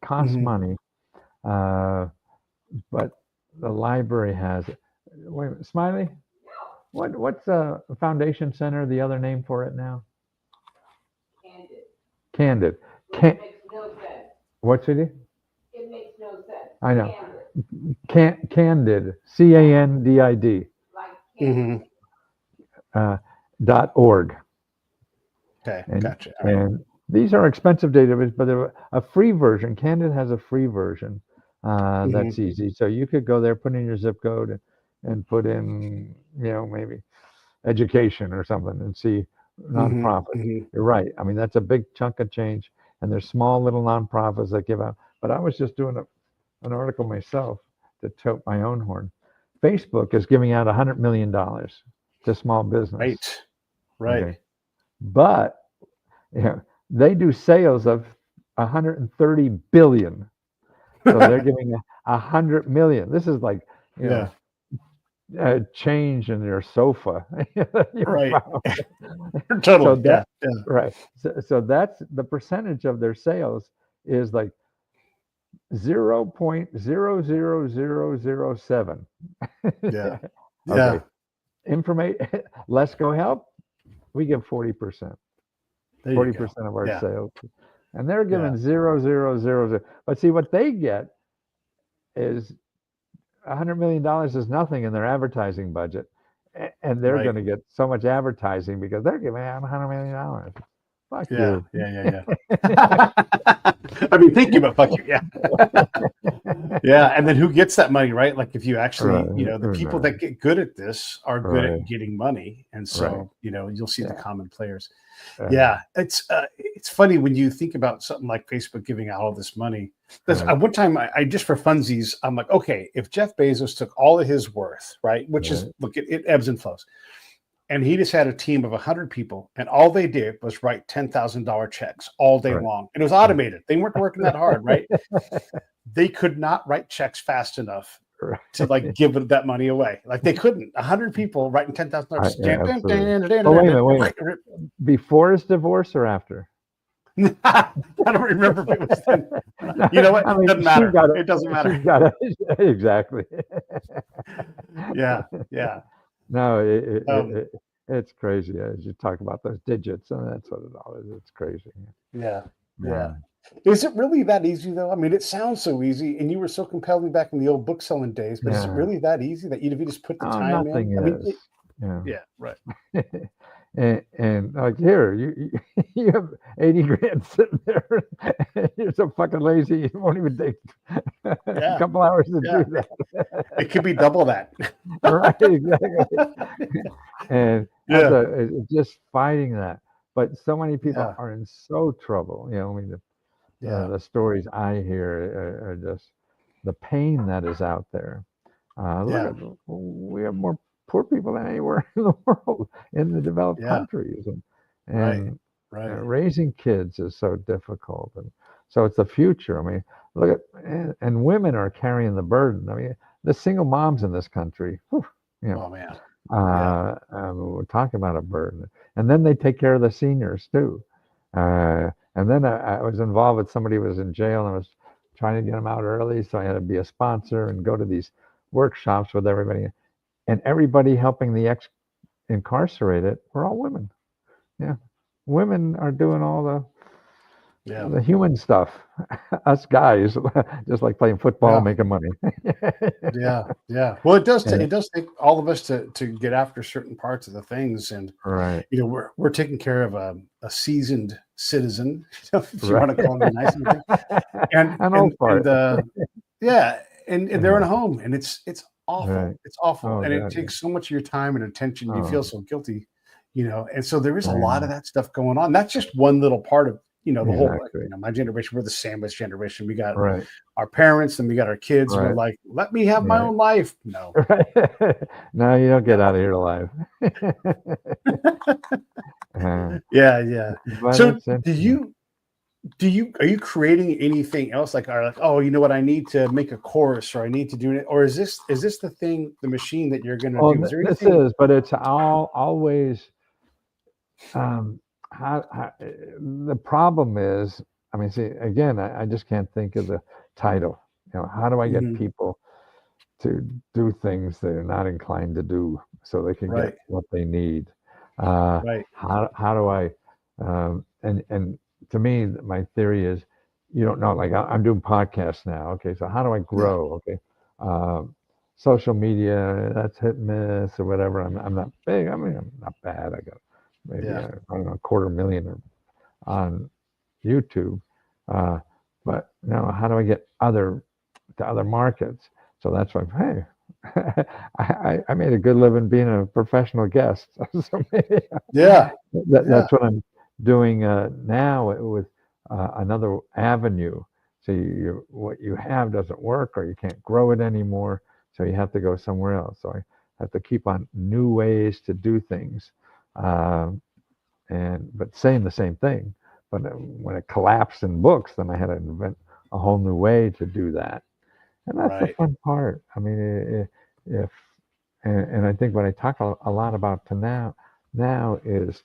costs Hmm. money, but the library has it. Wait a minute, Smiley, what's Foundation Center? The other name for it now? Candid. Can, what's it? It makes no sense. I know. Candid, Candid. CANDID. like Hmm. .org. Okay, And gotcha. All right. and these are expensive databases, but they're a free version. Candid has a free version Hmm. that's easy. So you could go there, put in your zip code, and put in, maybe education or something, and see Hmm. nonprofits. Hmm. You're right. I mean, that's a big chunk of change, and there's small little nonprofits that give out. But I was just doing an article myself to tote my own horn. Facebook is giving out $100 million to small business. Right. Right. Okay, but they do sales of 130 billion. So they're giving 100 million. This is like, Yeah. change in your sofa. Right. So Totally. that, Yeah. Yeah. right. So that's the percentage of their sales is like 0.00007. Yeah. Okay. Information. Lesko help. We give 40%. There you 40% go. of our Yeah. sales, and they're Yeah. giving 0.000. But see, what they get is $100 million is nothing in their advertising budget, and they're Right. going to get so much advertising because they're giving out $100 million. Fuck Yeah. you. Yeah. I mean, thank you, but fuck you. Yeah. Yeah. And then who gets that money, right? Like if you actually, Right. the people that get good at this are good Right. at getting money. And so, Right. you'll see the Yeah. common players. Yeah. It's funny when you think about something like Facebook giving out all this money. Because Right. one time I just for funsies, I'm like, okay, if Jeff Bezos took all of his worth, right, which is, Right. look, it ebbs and flows. And he just had a team of 100 people, and all they did was write $10,000 checks all day Right. long. And it was automated. They weren't working that hard, right? They could not write checks fast enough Right. to like give that money away. Like they couldn't. 100 people writing $10,000. Yeah, absolutely. Oh, wait a minute. Before his divorce or after? I don't remember if it was then. No, You know what? I mean, It doesn't she matter. got It doesn't matter. She got it. Exactly. Yeah. No, Um, it's crazy as you talk about those digits, and that's what it all is. It's crazy. Yeah. Is it really that easy though? I mean, it sounds so easy, and you were so compelling back in the old book selling days. But is it Yeah. really that easy that if you just put the time Nothing in? I mean, is. Yeah. yeah, right. And like here, you have 80 grand sitting there. And you're so fucking lazy, you won't even take a couple hours to do that. It could be double that. Right, exactly. And just fighting that. But so many people are in so trouble. I mean, the stories I hear are just the pain that is out there. We have more poor people than anywhere in the world in the developed countries, and raising kids is so difficult, and so it's the future. I mean, look at and women are carrying the burden. I mean, the single moms in this country. Oh man. We're talking about a burden, and then they take care of the seniors too. And then I was involved with somebody who was in jail, and I was trying to get him out early, so I had to be a sponsor and go to these workshops with everybody. And everybody helping the ex-incarcerated were all women. Yeah, women are doing all the human stuff. Us guys just like playing football, making money. Well, it does take all of us to get after certain parts of the things, and right. We're taking care of a seasoned citizen, if you want to call them nice, and they're in a home, and it's awful. Right. It's awful. Oh, and it takes so much of your time and attention. You feel so guilty, and so there is a lot of that stuff going on. That's just one little part of, the whole, my generation. We're the sandwich generation. We got our parents, and we got our kids. We're like, let me have my own life. No. No, you don't get out of here alive. So are you creating anything else? Like, oh, you know what? I need to make a course, or I need to do it. Or is this the machine that you're going to do? Is there anything? This is, but it's always, the problem is, I mean, see, again, I just can't think of the title. How do I get people to do things they're not inclined to do so they can get what they need? How do I, and to me, my theory is, you don't know, like I'm doing podcasts now. Okay. So how do I grow? Okay. Social media, that's hit and miss or whatever. I'm not big. I mean, I'm not bad. I got maybe, I don't know, 250,000 on YouTube. But how do I get to other markets? So that's why, hey, I made a good living being a professional guest. So maybe, that's what I'm doing now with another avenue. So what you have doesn't work, or you can't grow it anymore. So you have to go somewhere else. So I have to keep on new ways to do things, but saying the same thing. But when it collapsed in books, then I had to invent a whole new way to do that. And that's the fun part. I mean, and I think what I talk a lot about now is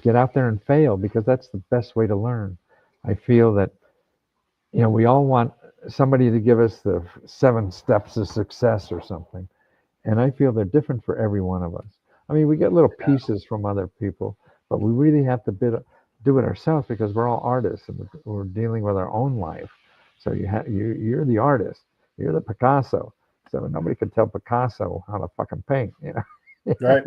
get out there and fail, because that's the best way to learn. I feel that we all want somebody to give us the 7 steps of success or something. And I feel they're different for every one of us. I mean, we get little pieces from other people, but we really have to do it ourselves because we're all artists and we're dealing with our own life. So you're the artist, you're the Picasso. So nobody can tell Picasso how to fucking paint, Right.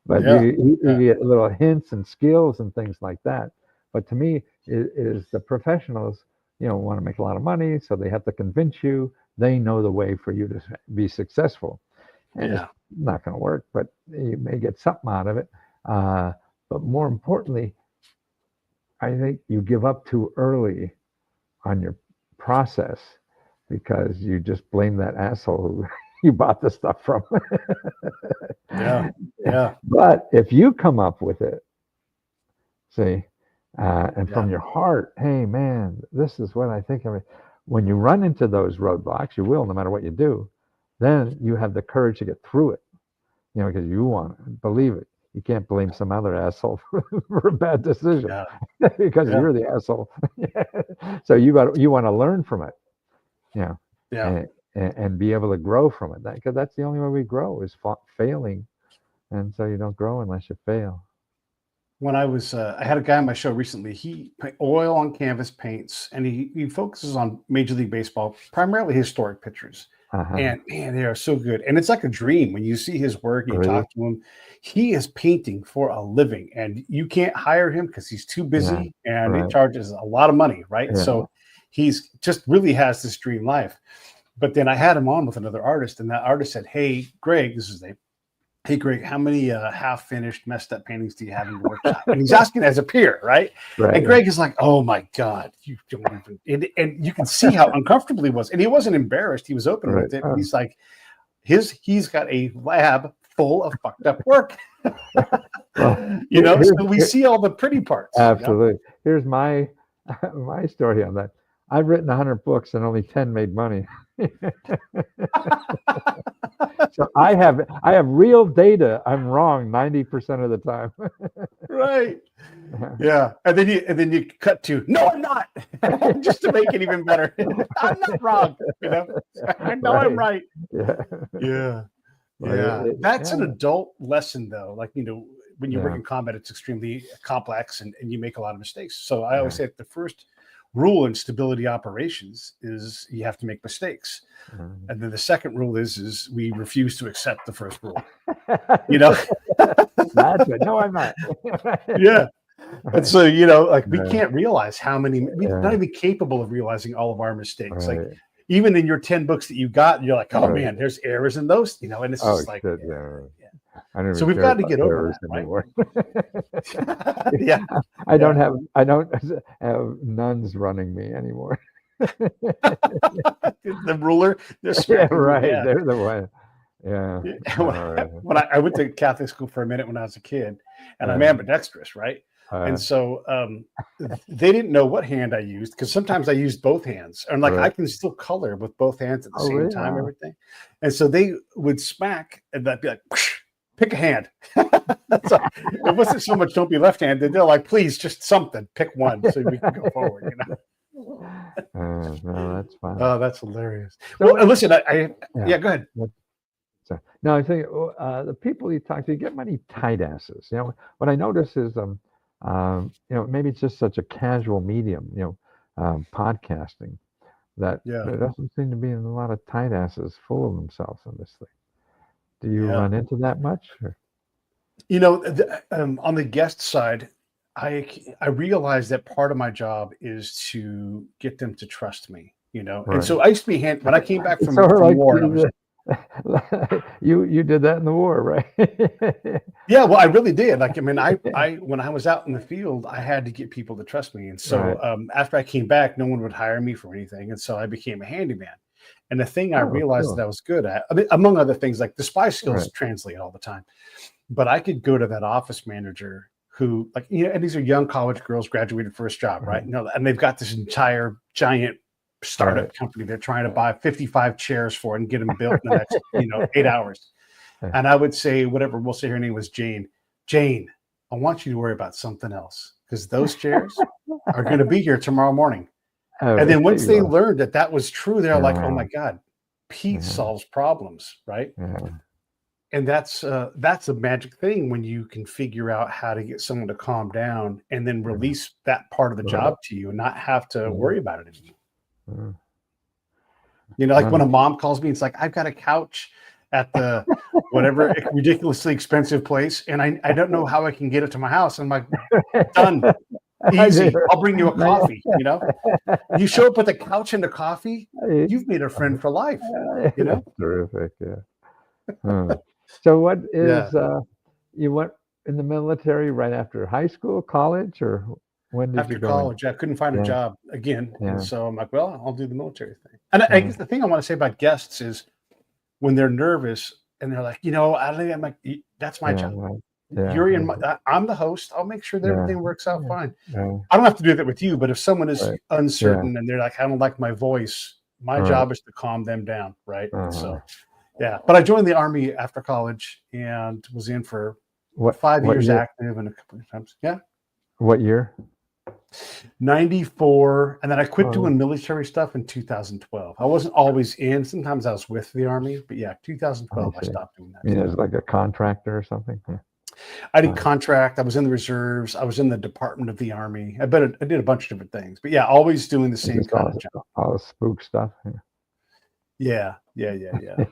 But Yeah. you get little hints and skills and things like that. But to me, is the professionals, want to make a lot of money, so they have to convince you they know the way for you to be successful. And it's not going to work, but you may get something out of it. But more importantly, I think you give up too early on your process because you just blame that asshole who you bought the stuff from. Yeah. But if you come up with it, see, and from your heart, hey man, this is what I think of it. When you run into those roadblocks, you will, no matter what you do, then you have the courage to get through it, because you want to believe it. You can't blame some other asshole for a bad decision because you're the asshole. So you want to learn from it, and be able to grow from it. Because that's the only way we grow is failing, and so you don't grow unless you fail. When I was, I had a guy on my show recently. He oil on canvas paints, and he focuses on Major League Baseball, primarily historic pictures. And man, they are so good. And it's like a dream when you see his work and you talk to him. He is painting for a living, and you can't hire him because he's too busy and he charges a lot of money, right? So he's just really has this dream life. But then I had him on with another artist, and that artist said, "Hey, Greg, this is his name. Hey, Greg, how many half-finished, messed-up paintings do you have in your workshop?" And he's asking as a peer, right? And Greg is like, "Oh my God, you don't even." And you can see how uncomfortable he was, and he wasn't embarrassed. He was open with it. He's like, he's got a lab full of fucked up work. So we see all the pretty parts. Absolutely. Here's my story on that. I've written 100 books and only 10 made money. So I have real data. I'm wrong 90% of the time. Right. Yeah. And then you cut to, "No, I'm not," just to make it even better. "I'm not wrong. I know I'm right." Yeah. That's an adult lesson though. Like, when you work in combat, it's extremely complex and you make a lot of mistakes. So I always say the first rule in stability operations is you have to make mistakes. And then the second rule is we refuse to accept the first rule. That's it. No, I'm not. And so, we can't realize how many, we're not even capable of realizing all of our mistakes. Like even in your 10 books that you got, you're like, "Oh man, there's errors in those," and it's just like, so we've got to get over that, right? I don't have nuns running me anymore. The ruler, they're the one. When I went to Catholic school for a minute when I was a kid, and I'm ambidextrous, right? And so they didn't know what hand I used because sometimes I used both hands, and I can still color with both hands at the same time, everything. And so they would smack, and I'd be like, "Pick a hand." So it wasn't so much "don't be left-handed." They're like, "Please, just something. Pick one so we can go forward." No, that's fine. Oh, that's hilarious. So, well, listen, go ahead. No, I think the people you talk to, you get many tight asses. What I notice is, maybe it's just such a casual medium, podcasting, that there doesn't seem to be a lot of tight asses full of themselves in this thing. Do you run into that much? Or? On the guest side, I realized that part of my job is to get them to trust me, And so I used to be when I came back from war. You did that in the war, right? Yeah, well, I really did. I when I was out in the field, I had to get people to trust me, and so after I came back, no one would hire me for anything, and so I became a handyman. And the thing I realized that I was good at, among other things, like the spy skills translate all the time, but I could go to that office manager who, and these are young college girls graduated first job, right? And they've got this entire giant startup company they're trying to buy 55 chairs for and get them built in the next 8 hours. And I would say, whatever, we'll say her name was Jane. "Jane, I want you to worry about something else because those chairs are going to be here tomorrow morning. And then once see, they well, learned that that was true, they're like, oh yeah, my God, peace yeah, solves problems, right? yeah, And that's a magic thing when you can figure out how to get someone to calm down and then release that part of the right, job to you and not have to yeah, worry about it anymore. yeah. You know, like Uh, when a mom calls me, it's like, I've got a couch at the whatever ridiculously expensive place, and I don't know how I can get it to my house. I'm like, done, I do. easy. I'll bring you a coffee. You know, you show up with a couch and a coffee, I- you've made a friend for life. You know? That's terrific. Yeah. Huh. So what Yeah. is you went in the military right after high school, college, or when did you After go in? college, I couldn't find a Yeah, job again, and yeah, so I'm like, well, I'll do the military thing. And I uh, guess the thing I want to say about guests is when they're nervous and they're like, I don't think I'm like, that's my yeah, job. right. Yeah, You're in my, I'm the host. I'll make sure that yeah, everything works out yeah, fine. yeah, I don't have to do that with you, but if someone is right. Yeah, uncertain and they're like, I don't like my voice, my right. job is to calm them down, right? And Uh-huh. so, yeah. But I joined the Army after college and was in for What 5 years year? active and a couple of times. Yeah. What year? 94. And then I quit Oh, doing military stuff in 2012. I wasn't always in. Sometimes I was with the Army, but yeah, I 2012, I see. stopped doing that You know, stuff. it's like a contractor or something. Yeah. I did Uh, contract. I was in the reserves. I was in the Department of the Army. I did a bunch of different things, but yeah, always doing the same just kind of job. all the spook stuff. Yeah. Yeah.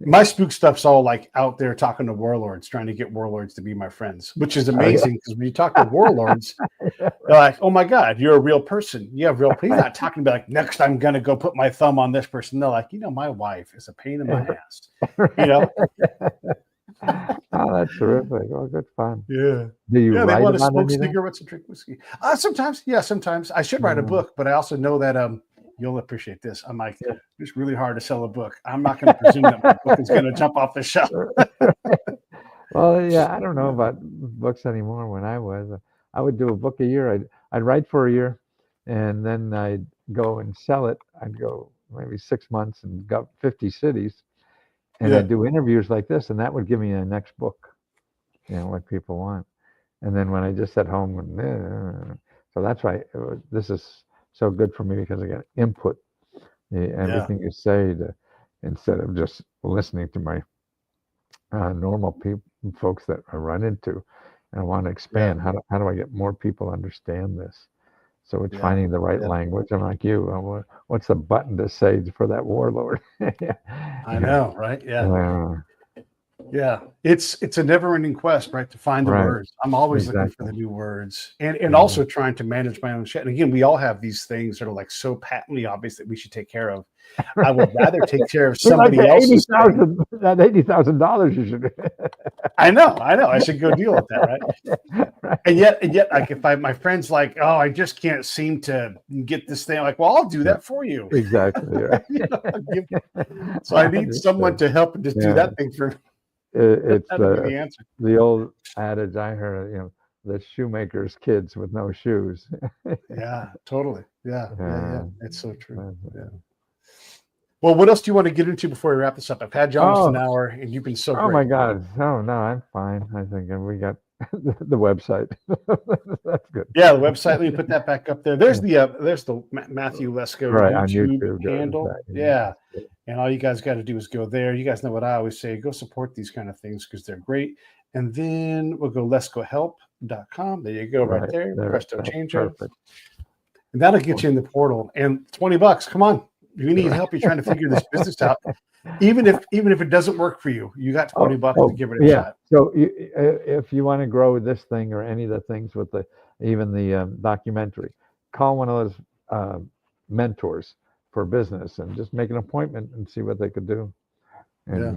My spook stuff's all like out there talking to warlords, trying to get warlords to be my friends, which is Oh, yeah. amazing because when you talk to warlords, they're like, "Oh my God, you're a real person. You have real." He's not talking about like next I'm gonna go put my thumb on this person. They're like, my wife is a pain in my ass. You know? Oh, that's terrific. Oh, good fun. Yeah. Do you Yeah, they write want to about smoke anything? cigarettes and drink whiskey. Sometimes, yeah, sometimes I should write a Yeah, book, but I also know that you'll appreciate this. I'm like, yeah. it's really hard to sell a book. I'm not going to presume that my book is going to jump off the shelf. Well, yeah, I don't know about books anymore. When I would do a book a year. I'd write for a year, and then I'd go and sell it. I'd go maybe 6 months and go 50 cities, and Yeah, I'd do interviews like this, and that would give me a next book. What people want. And then when I just at home, so that's why this is so good for me because I get input, yeah, everything you say, instead of just listening to my normal people, folks that I run into, and I want to yeah, expand. How do I get more people to understand this? So it's yeah, finding the right yeah. language. I'm like you. What's the button to say for that warlord? I Yeah, know, right? Yeah. uh, Yeah, it's a never-ending quest, right? To find the right, words. I'm always looking for exactly. the new words, and Mhm. also trying to manage my own shit. And again, we all have these things that are like so patently obvious that we should take care of. I would rather take care of It's like somebody else's thing. that $80,000 you should. I know. I should go deal with that, right? Right. And yet, like if my friend's like, oh, I just can't seem to get this thing. I'm like, well, I'll do Yeah, that for you. exactly. Right. I'll so I need someone to help and just do Yeah, that thing for me. it's That'll be the answer. the old adage I heard. The shoemaker's kids with no shoes. Yeah, totally. Yeah. It's so true. Uh, Yeah. Well, what else do you want to get into before we wrap this up? I've had you almost an Oh, hour, and you've been so oh my great. God! No, no, I'm fine. I think we got the website. That's good. Yeah, the website. Let me put that back up there. There's the Matthew Lesko Right on YouTube YouTube. handle. Exactly. Yeah, and all you guys got to do is go there. You guys know what I always say: go support these kind of things because they're great. And then we'll go leskohelp.com. There you go, right there. Presto That's changer, perfect. and that'll get you in the portal. And $20. Come on, you need help. You're trying to figure this business out. Even if it doesn't work for you, you got $20 to give it a yeah. shot. So if you want to grow this thing or any of the things with even the documentary, call one of those mentors for business and just make an appointment and see what they could do. And Yeah,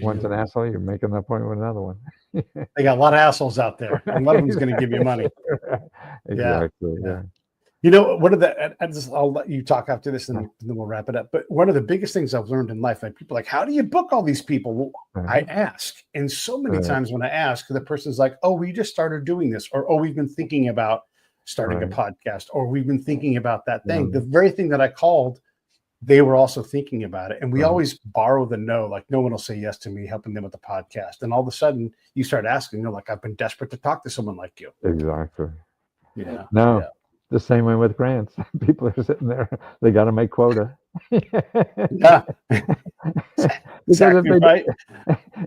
one's an asshole, you're making an appointment with another one. they got a lot of assholes out there, and one of them's going to give you money. Exactly. Yeah. Yeah. One of the, I'll let you talk after this, and then we'll wrap it up. But one of the biggest things I've learned in life, like people are like, how do you book all these people? Well, I ask, and so many times when I ask, the person's like, oh, we just started doing this, or oh, we've been thinking about starting a podcast, or we've been thinking about that thing. The very thing that I called, they were also thinking about it. And we always borrow the no, like no one will say yes to me helping them with the podcast. And all of a sudden you start asking, like, I've been desperate to talk to someone like you. Exactly. Yeah. No. Yeah. the same way with grants. People are sitting there; they got to make quota. Yeah, Because exactly right.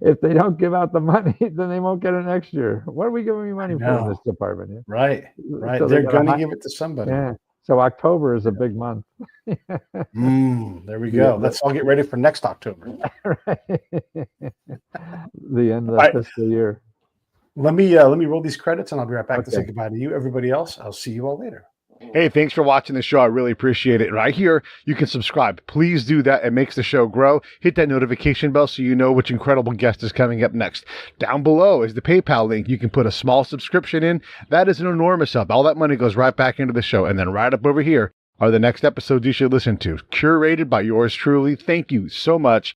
if they don't give out the money, then they won't get it next year. What are we giving you money for in this No, department? Yeah? right, right. So they They're got going to give it to somebody. yeah. So October is a big month. There we go. Let's all get ready for next October. Right. The end of the Right. fiscal year. Let me roll these credits, and I'll be right back to say Okay. goodbye to you, everybody else. I'll see you all later. Hey, thanks for watching the show. I really appreciate it. Right here, you can subscribe. Please do that. It makes the show grow. Hit that notification bell so you know which incredible guest is coming up next. Down below is the PayPal link. You can put a small subscription in. That is an enormous help. All that money goes right back into the show. And then right up over here are the next episodes you should listen to, curated by yours truly. Thank you so much.